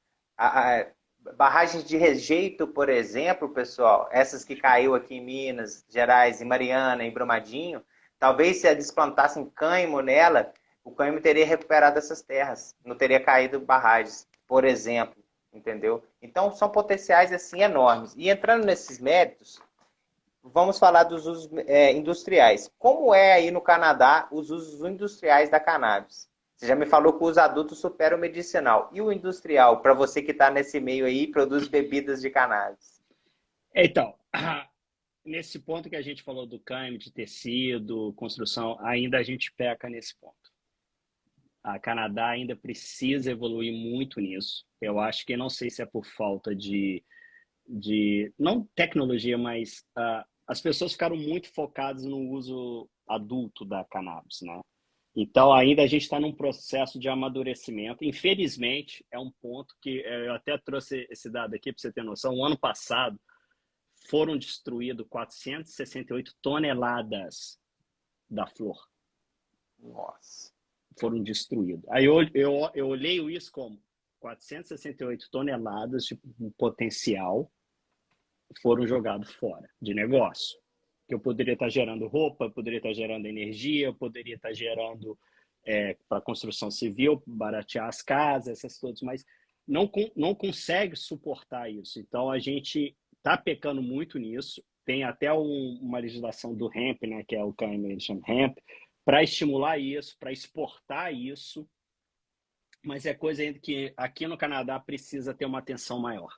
Barragens de rejeito, por exemplo, pessoal, essas que caiu aqui em Minas Gerais, em Mariana, em Brumadinho, talvez se eles plantassem cânhamo nela, o cânhamo teria recuperado essas terras, não teria caído barragens, por exemplo, entendeu? Então, são potenciais assim enormes. E entrando nesses méritos, vamos falar dos usos industriais. Como é aí no Canadá os usos industriais da cannabis? Você já me falou que o uso adulto supera o medicinal. E o industrial, para você que está nesse meio aí, produz bebidas de cannabis? Então, nesse ponto que a gente falou do cânhamo, de tecido, construção, ainda a gente peca nesse ponto. A Canadá ainda precisa evoluir muito nisso. Eu acho que não sei se é por falta de não tecnologia, mas as pessoas ficaram muito focadas no uso adulto da cannabis, né? Então, ainda a gente está num processo de amadurecimento. Infelizmente, é um ponto que eu até trouxe esse dado aqui para você ter noção. O ano passado, foram destruídas 468 toneladas da flor. Nossa. Foram destruídas. Aí eu olhei isso como 468 toneladas de potencial foram jogados fora de negócio. Que eu poderia estar gerando roupa, poderia estar gerando energia, poderia estar gerando para construção civil, baratear as casas, essas coisas, mas não consegue suportar isso. Então, a gente está pecando muito nisso. Tem até uma legislação do hemp, né, que é o Cannabis Hemp, para estimular isso, para exportar isso, mas é coisa ainda que aqui no Canadá precisa ter uma atenção maior.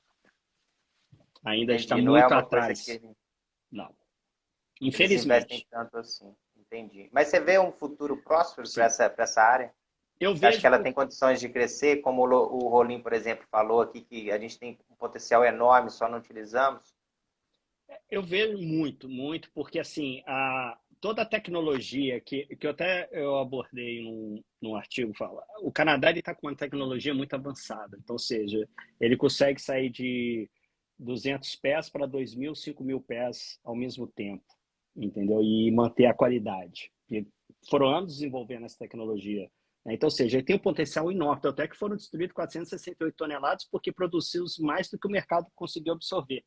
Ainda está Entendi. Não é muito uma coisa atrás. que Não. eles investem Infelizmente. tanto assim. Entendi. Mas você vê um futuro próspero para Sim. essa área? Eu Você acha que vejo ela tem condições de crescer, como o Rolim, por exemplo, falou aqui, que a gente tem um potencial enorme, só não utilizamos? Eu vejo muito, muito, porque assim, toda a tecnologia que eu abordei num artigo, fala, o Canadá está com uma tecnologia muito avançada, então, ou seja, ele consegue sair de 200 pés para 2.000, 5.000 pés ao mesmo tempo, entendeu? E manter a qualidade. E foram anos desenvolvendo essa tecnologia, né? Então, ou seja, ele tem um potencial enorme, até que foram destruídos 468 toneladas porque produziu mais do que o mercado conseguiu absorver.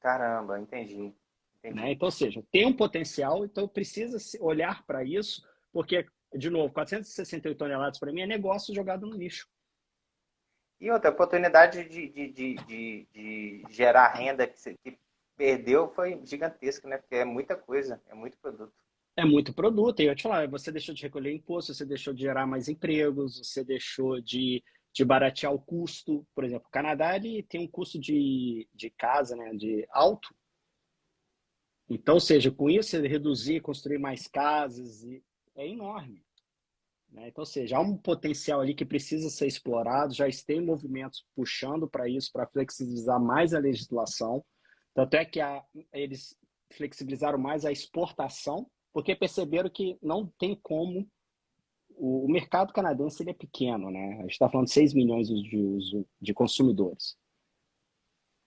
Caramba, entendi. Né? Entendi. Então, ou seja, tem um potencial, então precisa olhar para isso, porque, de novo, 468 toneladas para mim é negócio jogado no lixo. E outra oportunidade de gerar renda que perdeu foi gigantesca, né? Porque é muita coisa, é muito produto. É muito produto, e eu te falar, você deixou de recolher imposto, você deixou de gerar mais empregos, você deixou de baratear o custo. Por exemplo, o Canadá ele tem um custo de casa, né, de alto. Então, ou seja, com isso, ele reduzir, construir mais casas, é enorme. Né? Então, ou seja, há um potencial ali que precisa ser explorado, já tem movimentos puxando para isso, para flexibilizar mais a legislação. Tanto é que eles flexibilizaram mais a exportação, porque perceberam que não tem como o mercado canadense ele é pequeno, né? A gente está falando de 6 milhões de consumidores,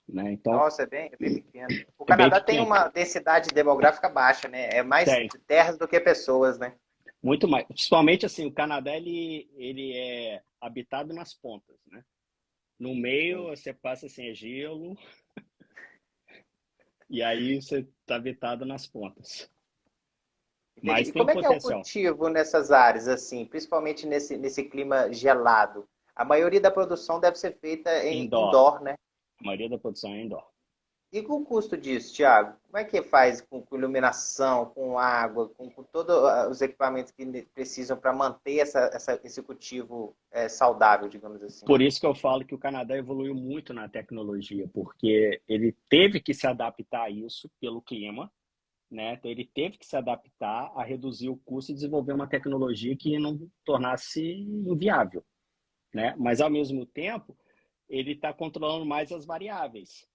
né? Então, Nossa, é bem pequeno. O é bem Canadá tem pequeno. uma densidade demográfica baixa, né? É mais Tem. terras do que pessoas, né? Muito mais. Principalmente assim, o Canadá ele é habitado nas pontas, né? No meio Sim. você passa assim, é gelo, e aí você está habitado nas pontas. Entendi. Mas E tem um como é que é o potencial. cultivo nessas áreas, assim, principalmente nesse clima gelado? A maioria da produção deve ser feita em Indoor. indoor, né? A maioria da produção é indoor. E com o custo disso, Thiago? Como é que faz com iluminação, com água, com todos os equipamentos que precisam para manter esse cultivo saudável, digamos assim? Por isso que eu falo que o Canadá evoluiu muito na tecnologia, porque ele teve que se adaptar a isso pelo clima, né? Então, ele teve que se adaptar a reduzir o custo e desenvolver uma tecnologia que não tornasse inviável, né? Mas ao mesmo tempo, ele está controlando mais as variáveis,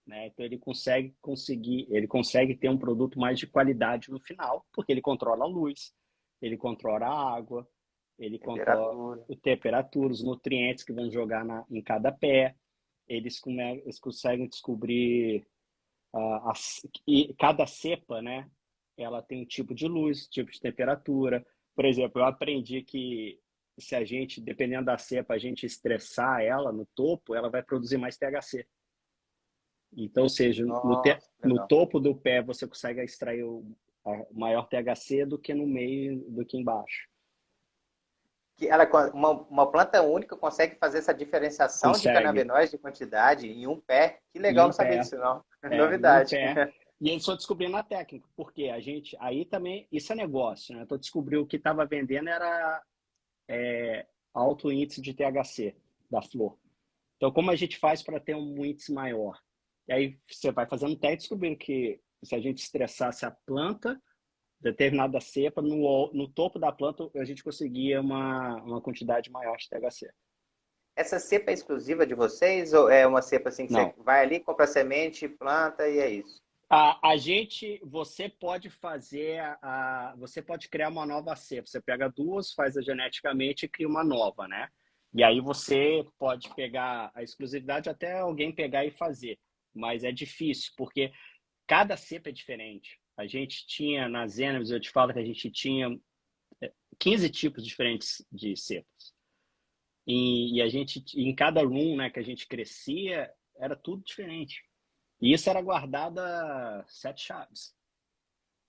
né? Então ele consegue ter um produto mais de qualidade no final, porque ele controla a luz, ele controla a água, ele controla Temperatura. a temperatura, os nutrientes que vão jogar em cada pé. Eles conseguem descobrir e cada cepa, né? Ela tem um tipo de luz, tipo de temperatura. Por exemplo, eu aprendi que se a gente, dependendo da cepa, a gente estressar ela no topo, ela vai produzir mais THC. Então, ou seja, Nossa, no legal. topo do pé você consegue extrair a maior THC do que no meio, do que embaixo. Uma planta única consegue fazer essa diferenciação de Consegue. canabinóis de quantidade em um pé. Que Em legal, um não sabia pé. disso não. Em um Novidade. pé. E eles estão descobrindo a técnica, porque a gente, aí também, isso é negócio, né? Então descobriu o que estava vendendo era alto índice de THC da flor. Então, como a gente faz para ter um índice maior? E aí você vai fazendo teste, descobrindo que se a gente estressasse a planta, determinada cepa, no topo da planta a gente conseguia uma quantidade maior de THC. Essa cepa é exclusiva de vocês ou é uma cepa assim que você Não. vai ali, compra semente, planta e é isso? Você pode fazer, você pode criar uma nova cepa. Você pega duas, faz a geneticamente e cria uma nova, né? E aí você pode pegar a exclusividade até alguém pegar e fazer. Mas é difícil, porque cada cepa é diferente. A gente tinha, nas Enemies, eu te falo que a gente tinha 15 tipos diferentes de cepas. E a gente, em cada room, né, que a gente crescia, era tudo diferente. E isso era guardado a 7 chaves.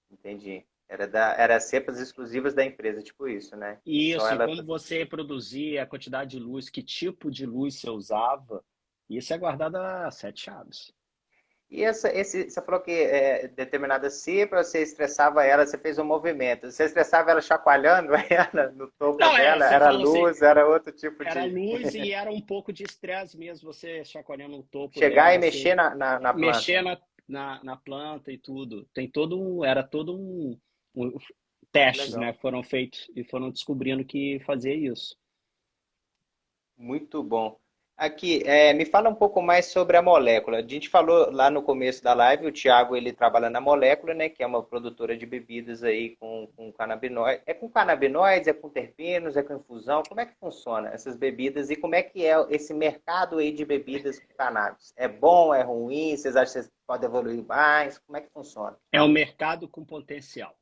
Entendi. Era cepas exclusivas da empresa, tipo isso, né? Só Isso, e ela. como você produzia, a quantidade de luz, que tipo de luz você usava, isso é guardado a 7 chaves. E você falou que determinada cepa, você estressava ela, você fez um movimento. Você estressava ela chacoalhando ela no topo Não, dela? você Era fala assim, luz, era outro tipo era de. luz e era um pouco de estresse mesmo, você chacoalhando o topo Chegar e dela, mexer assim, na planta. mexer na planta e tudo. Era todo um testes, Legal. né? Foram feitos e foram descobrindo que fazia isso. Muito bom. Aqui, me fala um pouco mais sobre a molécula. A gente falou lá no começo da live, o Thiago ele trabalha na Molécula, né, que é uma produtora de bebidas aí com canabinoides. É com canabinoides, é com terpenos, é com infusão? Como é que funciona essas bebidas e como é que é esse mercado aí de bebidas com cannabis? É bom, é ruim? Vocês acham que vocês podem evoluir mais? Como é que funciona? É um mercado com potencial,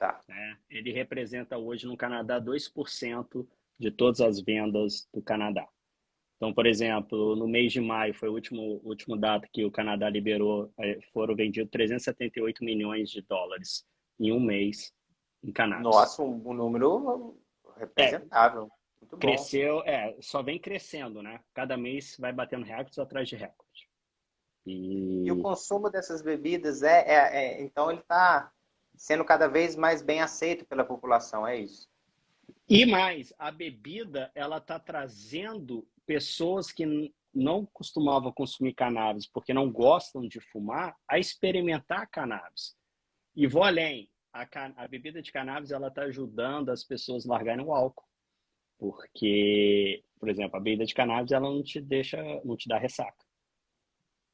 Tá. né? Ele representa hoje no Canadá 2% de todas as vendas do Canadá. Então, por exemplo, no mês de maio foi o último dado que o Canadá liberou, foram vendidos 378 milhões de dólares em um mês em cannabis. Nossa, um número É, representável. Muito bom. cresceu, só vem crescendo, né? Cada mês vai batendo recordes atrás de recorde. E o E, consumo dessas bebidas então ele está sendo cada vez mais bem aceito pela população, é isso? e mais, a bebida, ela está trazendo pessoas que não costumavam consumir cannabis porque não gostam de fumar a experimentar cannabis. E vou além, a bebida de cannabis ela está ajudando as pessoas a largarem o álcool, porque, por exemplo, a bebida de cannabis ela não te dá ressaca.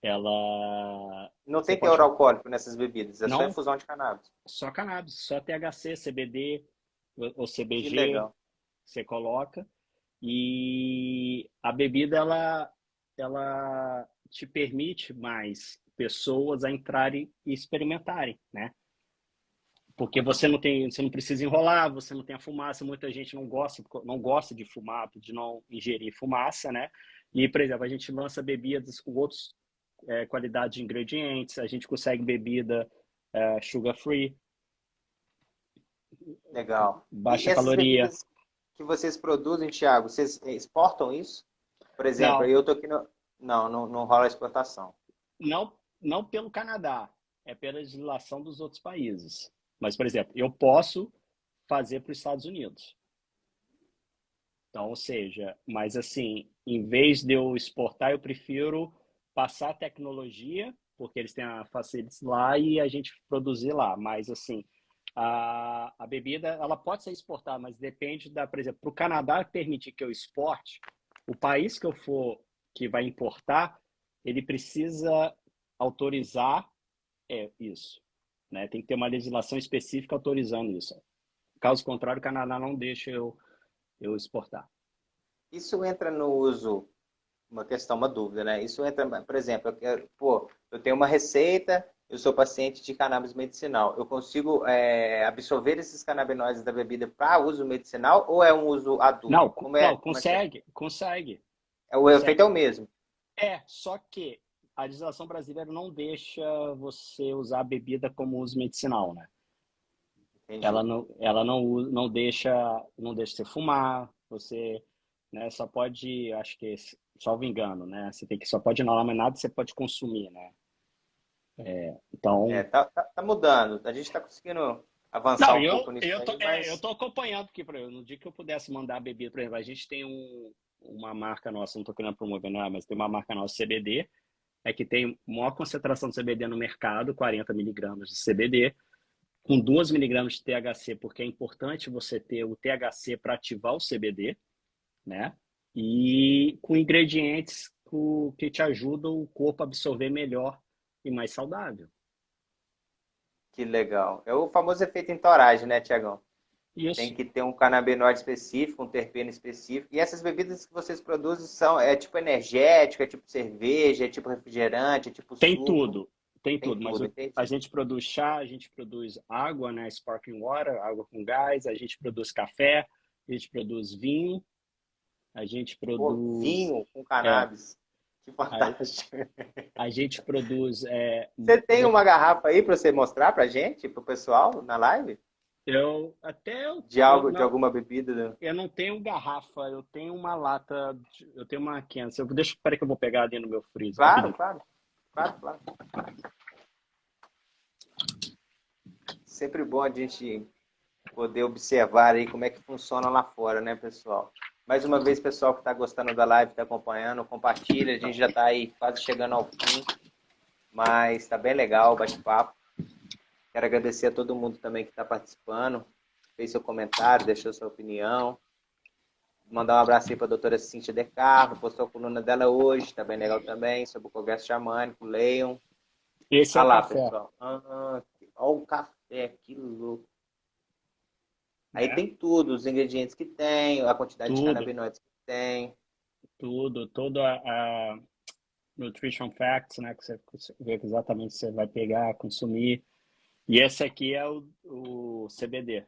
Ela, Não você tem teor pode, alcoólico nessas bebidas, é só não infusão de cannabis. só cannabis, só THC, CBD. ou Que CBG, legal. você coloca. E a bebida, ela te permite mais pessoas a entrarem e experimentarem, né? Porque você não precisa enrolar, você não tem a fumaça, muita gente não gosta de fumar, de não ingerir fumaça, né? E, por exemplo, a gente lança bebidas com outros qualidade de ingredientes, a gente consegue bebida sugar free, Legal. E baixa essas caloria. bebidas que vocês produzem, Thiago, vocês exportam isso? Por exemplo, Não, eu tô aqui no... Não, não rola exportação. não pelo Canadá, é pela legislação dos outros países. Mas, por exemplo, eu posso fazer para os Estados Unidos. Então, ou seja, mas assim, em vez de eu exportar, eu prefiro passar a tecnologia, porque eles têm a facilities lá e a gente produzir lá. Mas assim, a bebida, ela pode ser exportada, mas depende da, por exemplo, para o Canadá permitir que eu exporte, o país que eu for que vai importar, ele precisa autorizar isso, né? Tem que ter uma legislação específica autorizando isso. Caso contrário, o Canadá não deixa eu exportar. Isso entra no uso, uma questão, uma dúvida, né? Isso entra, por exemplo, eu quero, pô, eu tenho uma receita, eu sou paciente de cannabis medicinal. Eu consigo absorver esses canabinoides da bebida para uso medicinal ou é um uso adulto? Não, não, Como é que é? consegue. O efeito é Consegue. o mesmo. Só que a legislação brasileira não deixa você usar a bebida como uso medicinal, né? Entendi. Não deixa, não deixa você fumar, você, né, só pode, acho que, salvo engano, né? Só pode inalar, mas nada você pode consumir, né? É, Então, tá mudando. A gente está conseguindo avançar não, um pouco nisso aí, eu mas tô acompanhando aqui, por exemplo, no dia que eu pudesse mandar a bebida, por exemplo, a gente tem uma marca nossa, não tô querendo promover nada, mas tem uma marca nossa CBD, que tem maior concentração de CBD no mercado, 40 miligramas de CBD, com 2 miligramas de THC, porque é importante você ter o THC para ativar o CBD, né? E com ingredientes que te ajudam o corpo a absorver melhor e mais saudável. que legal. É o famoso efeito entoragem, né, Tiagão? Tem Isso. que ter um canabinoide específico, um terpeno específico. E essas bebidas que vocês produzem é tipo energético, é tipo cerveja, é tipo refrigerante, é tipo Tem suco, tudo, tem tem tudo, mas tudo, a entendi. gente produz chá, a gente produz água, né, sparkling water, água com gás, a gente produz café, a gente produz vinho, a gente Pô, produz, vinho com é, cannabis. Que a, fantástico. a gente produz, Você tem uma garrafa aí para você mostrar pra gente, pro pessoal, na live? eu até De algo, de alguma bebida? Né? eu não tenho garrafa, eu tenho uma lata, eu tenho uma Kansas. Peraí que eu vou pegar ali no meu freezer, Claro, rapidinho. claro, claro, claro. Sempre bom a gente poder observar aí como é que funciona lá fora, né, pessoal? Mais uma vez, pessoal que está gostando da live, está acompanhando, compartilha. A gente já está aí quase chegando ao fim, mas está bem legal o bate-papo. Quero agradecer a todo mundo também que está participando, fez seu comentário, deixou sua opinião. Mandar um abraço aí para a doutora Cíntia De Carlo, postou a coluna dela hoje, está bem legal também, sobre o Congresso Xamânico, leiam. Esse é Ah o lá, café, pessoal. Olha o café, que louco. Aí né? tem tudo, os ingredientes que tem, a quantidade de Tudo, canabinoides que tem. toda a nutrition facts, né? Que você vê que exatamente você vai pegar, consumir. E esse aqui é o CBD.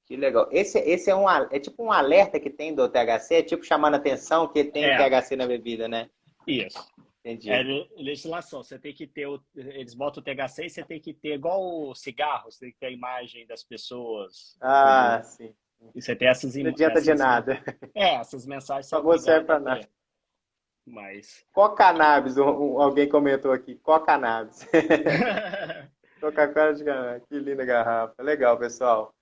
Que legal. Esse é tipo um alerta que tem do THC, é tipo chamando a atenção que tem É, THC na bebida, né? isso. É Entendi. legislação. Você tem que ter eles botam o THC e você tem que ter igual o cigarro, você tem que ter a imagem das pessoas, Ah, entendeu? sim. E você tem Não adianta de nada. essas mensagens O você é famoso serve obrigado a pra nada. ter. Mas Cocanabis, alguém comentou aqui. Cocanabis. Coca-Cola de cannabis. Que linda garrafa. Legal, pessoal.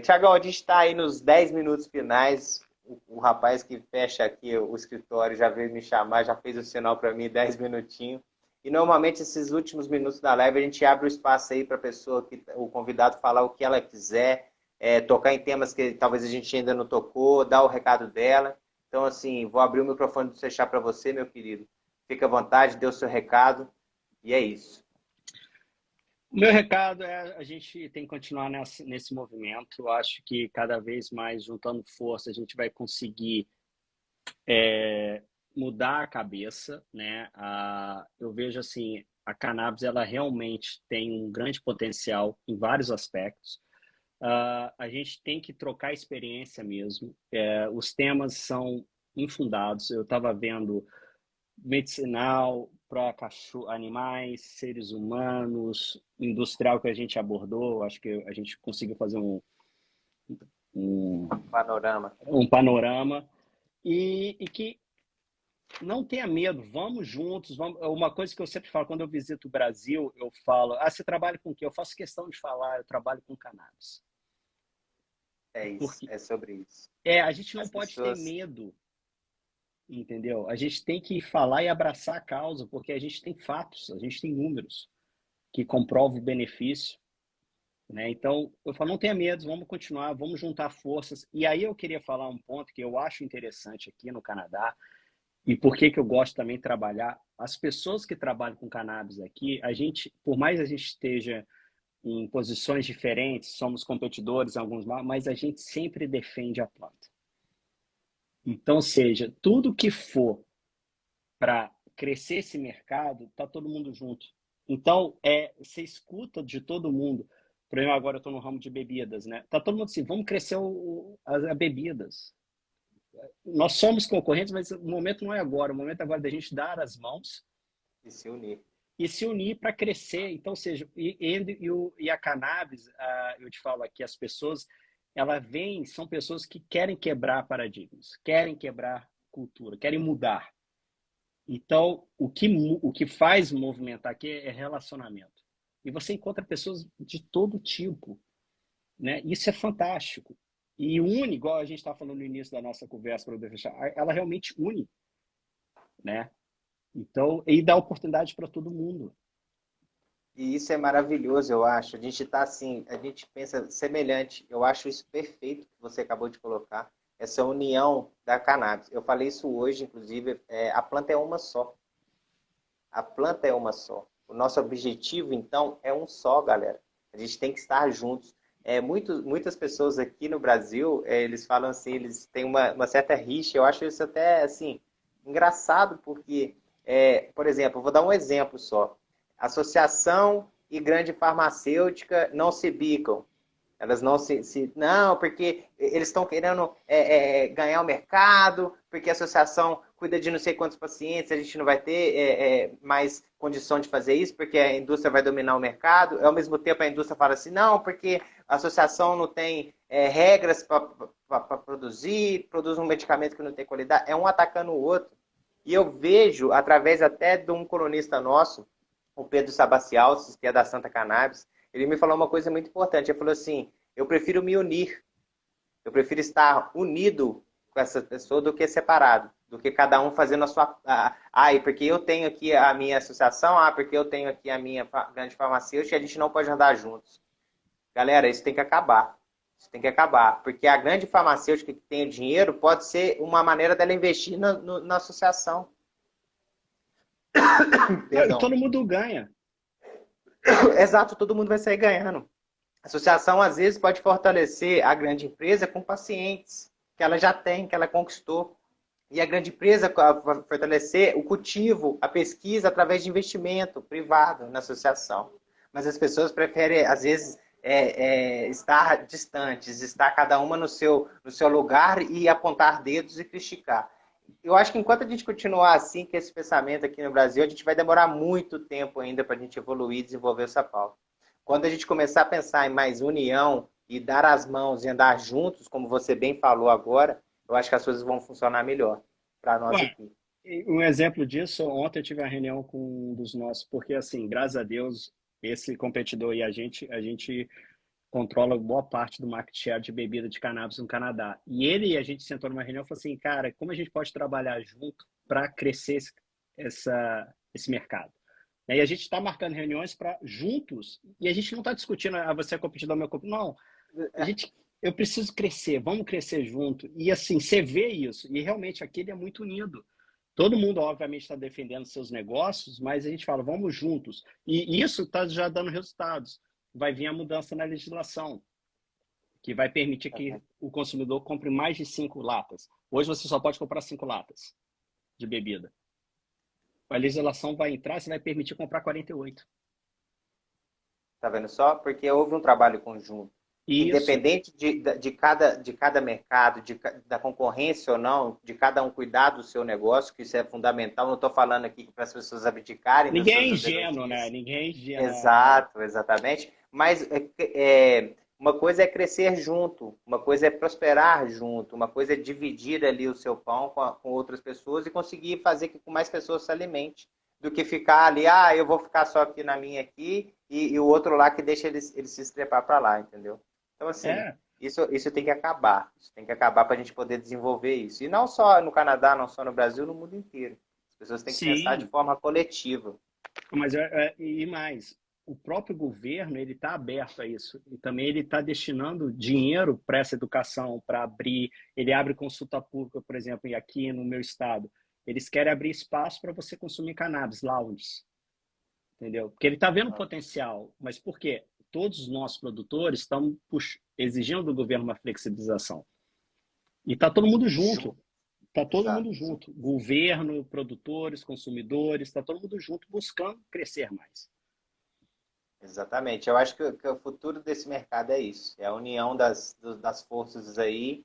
Tiagão, a gente está aí nos 10 minutos finais. O rapaz que fecha aqui o escritório já veio me chamar, já fez o sinal para mim, 10 minutinhos. E normalmente esses últimos minutos da live a gente abre o espaço aí para a pessoa, o convidado falar o que ela quiser, tocar em temas que talvez a gente ainda não tocou, dar o recado dela. Então, assim, vou abrir o microfone do Seixá para você, meu querido. Fica à vontade, dê o seu recado. E é isso. O meu recado é a gente tem que continuar nesse movimento. Eu acho que cada vez mais, juntando força, a gente vai conseguir mudar a cabeça, né? Eu vejo assim, a cannabis ela realmente tem um grande potencial em vários aspectos. A gente tem que trocar experiência mesmo. Os temas são infundados. Eu estava vendo medicinal para animais, seres humanos, industrial que a gente abordou. Acho que a gente conseguiu fazer um, Panorama. um panorama e que não tenha medo, vamos juntos. Vamos. Uma coisa que eu sempre falo, quando eu visito o Brasil, eu falo, você trabalha com o quê? Eu faço questão de falar, eu trabalho com cannabis. É isso, Porque é sobre isso. a gente não As pode ter pessoas. medo, entendeu? A gente tem que falar e abraçar a causa, porque a gente tem fatos, a gente tem números que comprovam o benefício, né? Então, eu falo, não tenha medo, vamos continuar, vamos juntar forças. E aí eu queria falar um ponto que eu acho interessante aqui no Canadá, e por que que eu gosto também de trabalhar. As pessoas que trabalham com cannabis aqui, a gente, por mais a gente esteja em posições diferentes, somos competidores em alguns, mas a gente sempre defende a planta. Então, seja, tudo que for para crescer esse mercado, tá todo mundo junto. Então, você escuta de todo mundo. Por exemplo, agora eu estou no ramo de bebidas, né? Tá todo mundo assim, vamos crescer as bebidas. Nós somos concorrentes, mas o momento não é agora. O momento agora é da gente dar as mãos E se unir. e se unir para crescer. Então, seja, e a cannabis, eu te falo aqui, as pessoas, ela vem, são pessoas que querem quebrar paradigmas, querem quebrar cultura, querem mudar. Então, o que faz movimentar aqui é relacionamento. E você encontra pessoas de todo tipo, né? Isso é fantástico. E une, igual a gente estava falando no início da nossa conversa, para poder fechar, ela realmente une, né? Então, e dá oportunidade para todo mundo. E isso é maravilhoso, eu acho. A gente está assim, a gente pensa semelhante. Eu acho isso perfeito que você acabou de colocar. Essa união da cannabis. Eu falei isso hoje, inclusive. A planta é uma só. A planta é uma só. O nosso objetivo, então, é um só, galera. A gente tem que estar juntos. Muitas pessoas aqui no Brasil, eles falam assim, eles têm uma certa rixa. Eu acho isso até, assim, engraçado, porque, por exemplo, vou dar um exemplo só. Associação e grande farmacêutica não se bicam. Elas não não, porque eles estão querendo ganhar o mercado, porque a associação cuida de não sei quantos pacientes, a gente não vai ter mais condição de fazer isso, porque a indústria vai dominar o mercado. Ao mesmo tempo, a indústria fala assim, não, porque a associação não tem regras para produzir, produz um medicamento que não tem qualidade. É um atacando o outro. E eu vejo, através até de um colunista nosso, o Pedro Sabacial, que é da Santa Cannabis, ele me falou uma coisa muito importante. Ele falou assim, eu prefiro me unir, eu prefiro estar unido com essa pessoa do que separado, do que cada um fazendo a sua... porque eu tenho aqui a minha associação, porque eu tenho aqui a minha grande farmacêutica, e a gente não pode andar juntos. Galera, isso tem que acabar. Isso tem que acabar, porque a grande farmacêutica que tem o dinheiro pode ser uma maneira dela investir na associação. E Perdão. todo mundo ganha. Exato, todo mundo vai sair ganhando. A associação, às vezes, pode fortalecer a grande empresa com pacientes que ela já tem, que ela conquistou. E a grande empresa vai fortalecer o cultivo, a pesquisa, através de investimento privado na associação. Mas as pessoas preferem, às vezes, estar distantes, estar cada uma no seu lugar e apontar dedos e criticar. Eu acho que enquanto a gente continuar assim, com esse pensamento aqui no Brasil, a gente vai demorar muito tempo ainda para a gente evoluir e desenvolver essa pauta. Quando a gente começar a pensar em mais união e dar as mãos e andar juntos, como você bem falou agora, eu acho que as coisas vão funcionar melhor para nós Ué, aqui. um exemplo disso, ontem eu tive uma reunião com um dos nossos, porque assim, graças a Deus, esse competidor e a gente controla boa parte do market share de bebida de cannabis no Canadá. E ele e a gente sentou numa reunião e falou assim, cara, como a gente pode trabalhar junto para crescer esse mercado? E a gente está marcando reuniões para juntos, e a gente não está discutindo, você é competidor, meu competidor. Não, eu preciso crescer, vamos crescer junto. E assim, você vê isso, e realmente aquele é muito unido. Todo mundo, obviamente, está defendendo seus negócios, mas a gente fala, vamos juntos. E isso está já dando resultados. Vai vir a mudança na legislação, que vai permitir que o consumidor compre mais de 5 latas. Hoje você só pode comprar 5 latas de bebida. A legislação vai entrar, você vai permitir comprar 48. Tá vendo só? Porque houve um trabalho conjunto. Isso. Independente de cada mercado, da concorrência ou não, de cada um cuidar do seu negócio, que isso é fundamental. Não estou falando aqui para as pessoas abdicarem das Ninguém é suas ingênuo, né? ideologias. Ninguém é ingênuo. Exato, exatamente. Mas uma coisa é crescer junto, uma coisa é prosperar junto, uma coisa é dividir ali o seu pão com outras pessoas e conseguir fazer que com mais pessoas se alimente, do que ficar ali, eu vou ficar só aqui na minha aqui e o outro lá que deixa ele se estrepar para lá, entendeu? Então, assim, É, isso tem que acabar. Isso tem que acabar para a gente poder desenvolver isso. E não só no Canadá, não só no Brasil, no mundo inteiro. As pessoas têm que pensar de sim. forma coletiva. Mas e mais, o próprio governo ele está aberto a isso e também ele está destinando dinheiro para essa educação, para abrir. Ele abre consulta pública, por exemplo, e aqui no meu estado, eles querem abrir espaço para você consumir cannabis, lounges, entendeu? Porque ele está vendo potencial, mas por quê? Todos nós produtores estamos exigindo do governo uma flexibilização e está todo mundo junto. Está todo Exato. mundo junto. Governo, produtores, consumidores, está todo mundo junto buscando crescer mais. Exatamente. Eu acho que o futuro desse mercado é isso. É a união das forças aí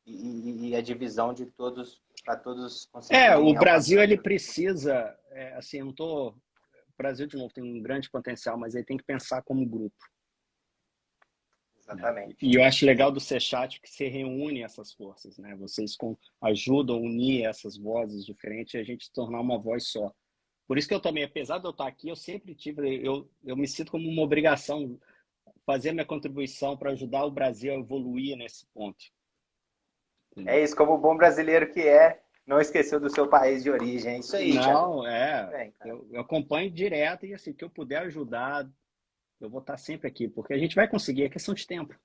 e a divisão de todos, para todos O conseguirem Brasil alcançar ele seus. precisa, assim, eu não tô, o Brasil de novo tem um grande potencial, mas ele tem que pensar como grupo, né? Exatamente. E eu acho legal do Sechat que você reúne essas forças, né? Vocês ajudam a unir essas vozes diferentes e a gente se tornar uma voz só. Por isso que eu também, apesar de eu estar aqui, eu sempre tive, eu me sinto como uma obrigação fazer minha contribuição para ajudar o Brasil a evoluir nesse ponto. É Entendeu? isso, como bom brasileiro que é, não esqueceu do seu país de origem. É isso aí, Thiago. Não, Bem, cara. eu acompanho direto e assim, que eu puder ajudar, eu vou estar sempre aqui, porque a gente vai conseguir, é questão de tempo.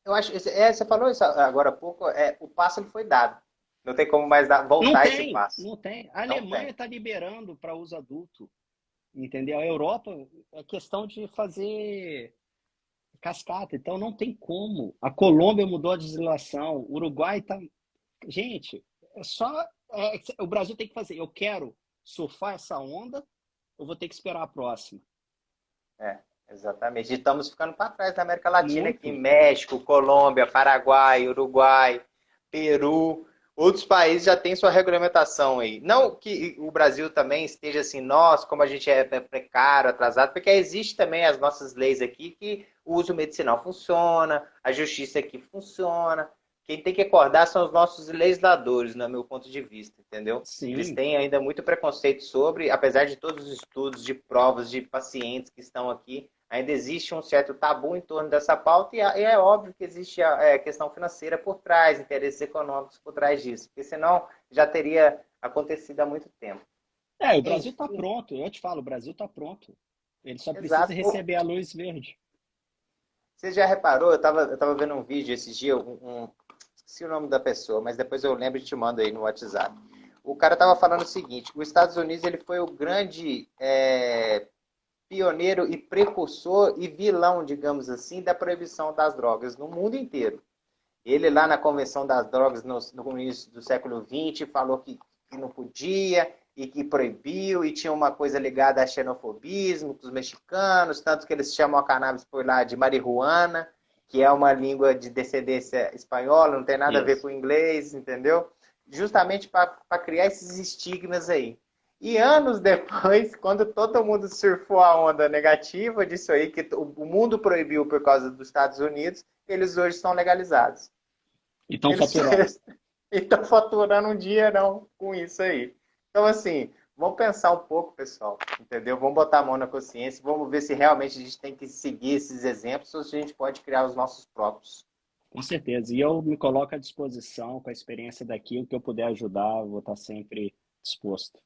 Eu acho, você falou isso agora há pouco, o passo ele foi dado. Não tem como mais Não voltar esse tem, passo. não tem. A Não Alemanha tem. está liberando para uso adulto, entendeu? A Europa é questão de fazer cascata, então não tem como. A Colômbia mudou a legislação, o Uruguai está. Gente, é só. O Brasil tem que fazer. Eu quero surfar essa onda, eu vou ter que esperar a próxima. É, exatamente. E estamos ficando para trás da América Latina aqui, Muito. México, Colômbia, Paraguai, Uruguai, Peru. Outros países já têm sua regulamentação aí. Não que o Brasil também esteja assim, nós, como a gente é precário, atrasado, porque existe também as nossas leis aqui que o uso medicinal funciona, a justiça aqui funciona. Quem tem que acordar são os nossos legisladores, no meu ponto de vista, entendeu? Eles Sim. têm ainda muito preconceito sobre, apesar de todos os estudos de provas de pacientes que estão aqui, ainda existe um certo tabu em torno dessa pauta e é óbvio que existe a questão financeira por trás, interesses econômicos por trás disso, porque senão já teria acontecido há muito tempo. O Brasil está Enfim, pronto. Eu te falo, o Brasil está pronto. Ele só precisa exato. receber a luz verde. Você já reparou? Eu tava vendo um vídeo esses dias, esqueci o nome da pessoa, mas depois eu lembro e te mando aí no WhatsApp. O cara tava falando o seguinte: os Estados Unidos ele foi o grande pioneiro e precursor e vilão, digamos assim, da proibição das drogas no mundo inteiro. Ele lá na Convenção das Drogas no início do século XX falou que não podia e que proibiu e tinha uma coisa ligada a xenofobismo com os mexicanos, tanto que eles chamam a cannabis por lá de marihuana, que é uma língua de descendência espanhola, não tem nada a ver Isso. com o inglês, entendeu? Justamente para criar esses estigmas aí. E anos depois, quando todo mundo surfou a onda negativa disso aí, que o mundo proibiu por causa dos Estados Unidos, eles hoje são legalizados. E estão Eles faturando. estão faturando um dinheirão com isso aí. Então, assim, vamos pensar um pouco, pessoal, entendeu? Vamos botar a mão na consciência, vamos ver se realmente a gente tem que seguir esses exemplos ou se a gente pode criar os nossos próprios. Com certeza. E eu me coloco à disposição com a experiência daqui, o que eu puder ajudar, eu vou estar sempre disposto.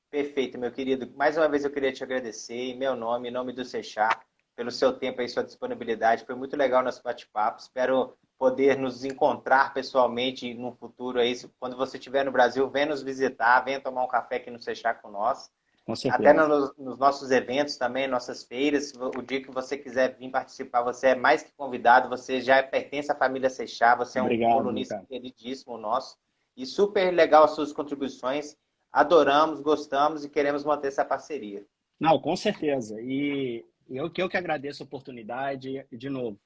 Perfeito, meu querido. Mais uma vez eu queria te agradecer em meu nome, em nome do Sechar, pelo seu tempo e sua disponibilidade. Foi muito legal nosso bate-papo. Espero poder nos encontrar pessoalmente no futuro aí, quando você estiver no Brasil, venha nos visitar, venha tomar um café aqui no Seixá com nós. Com Até certeza. nos nossos eventos também, nossas feiras, o dia que você quiser vir participar, você é mais que convidado, você já pertence à família Seixá, você é um Obrigado, meu colunista cara. queridíssimo nosso, e super legal as suas contribuições, adoramos, gostamos e queremos manter essa parceria. Não, com certeza. E eu que agradeço a oportunidade. E, de novo,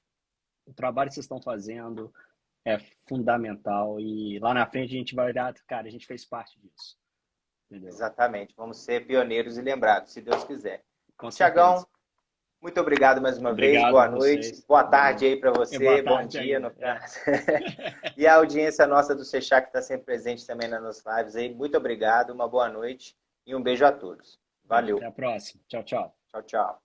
o trabalho que vocês estão fazendo é fundamental. E lá na frente a gente vai olhar, cara, a gente fez parte disso. Entendeu? Exatamente, vamos ser pioneiros e lembrados, se Deus quiser. Com certeza. Tiagão, muito obrigado mais uma vez, Obrigado a boa noite, vocês. boa Valeu. tarde aí para É boa você, bom tarde dia no ainda. É. caso. E a audiência nossa do Seixá que está sempre presente também nas nossas lives aí, muito obrigado, uma boa noite e um beijo a todos. Beijo, até Valeu, a próxima. Tchau, tchau. tchau, tchau.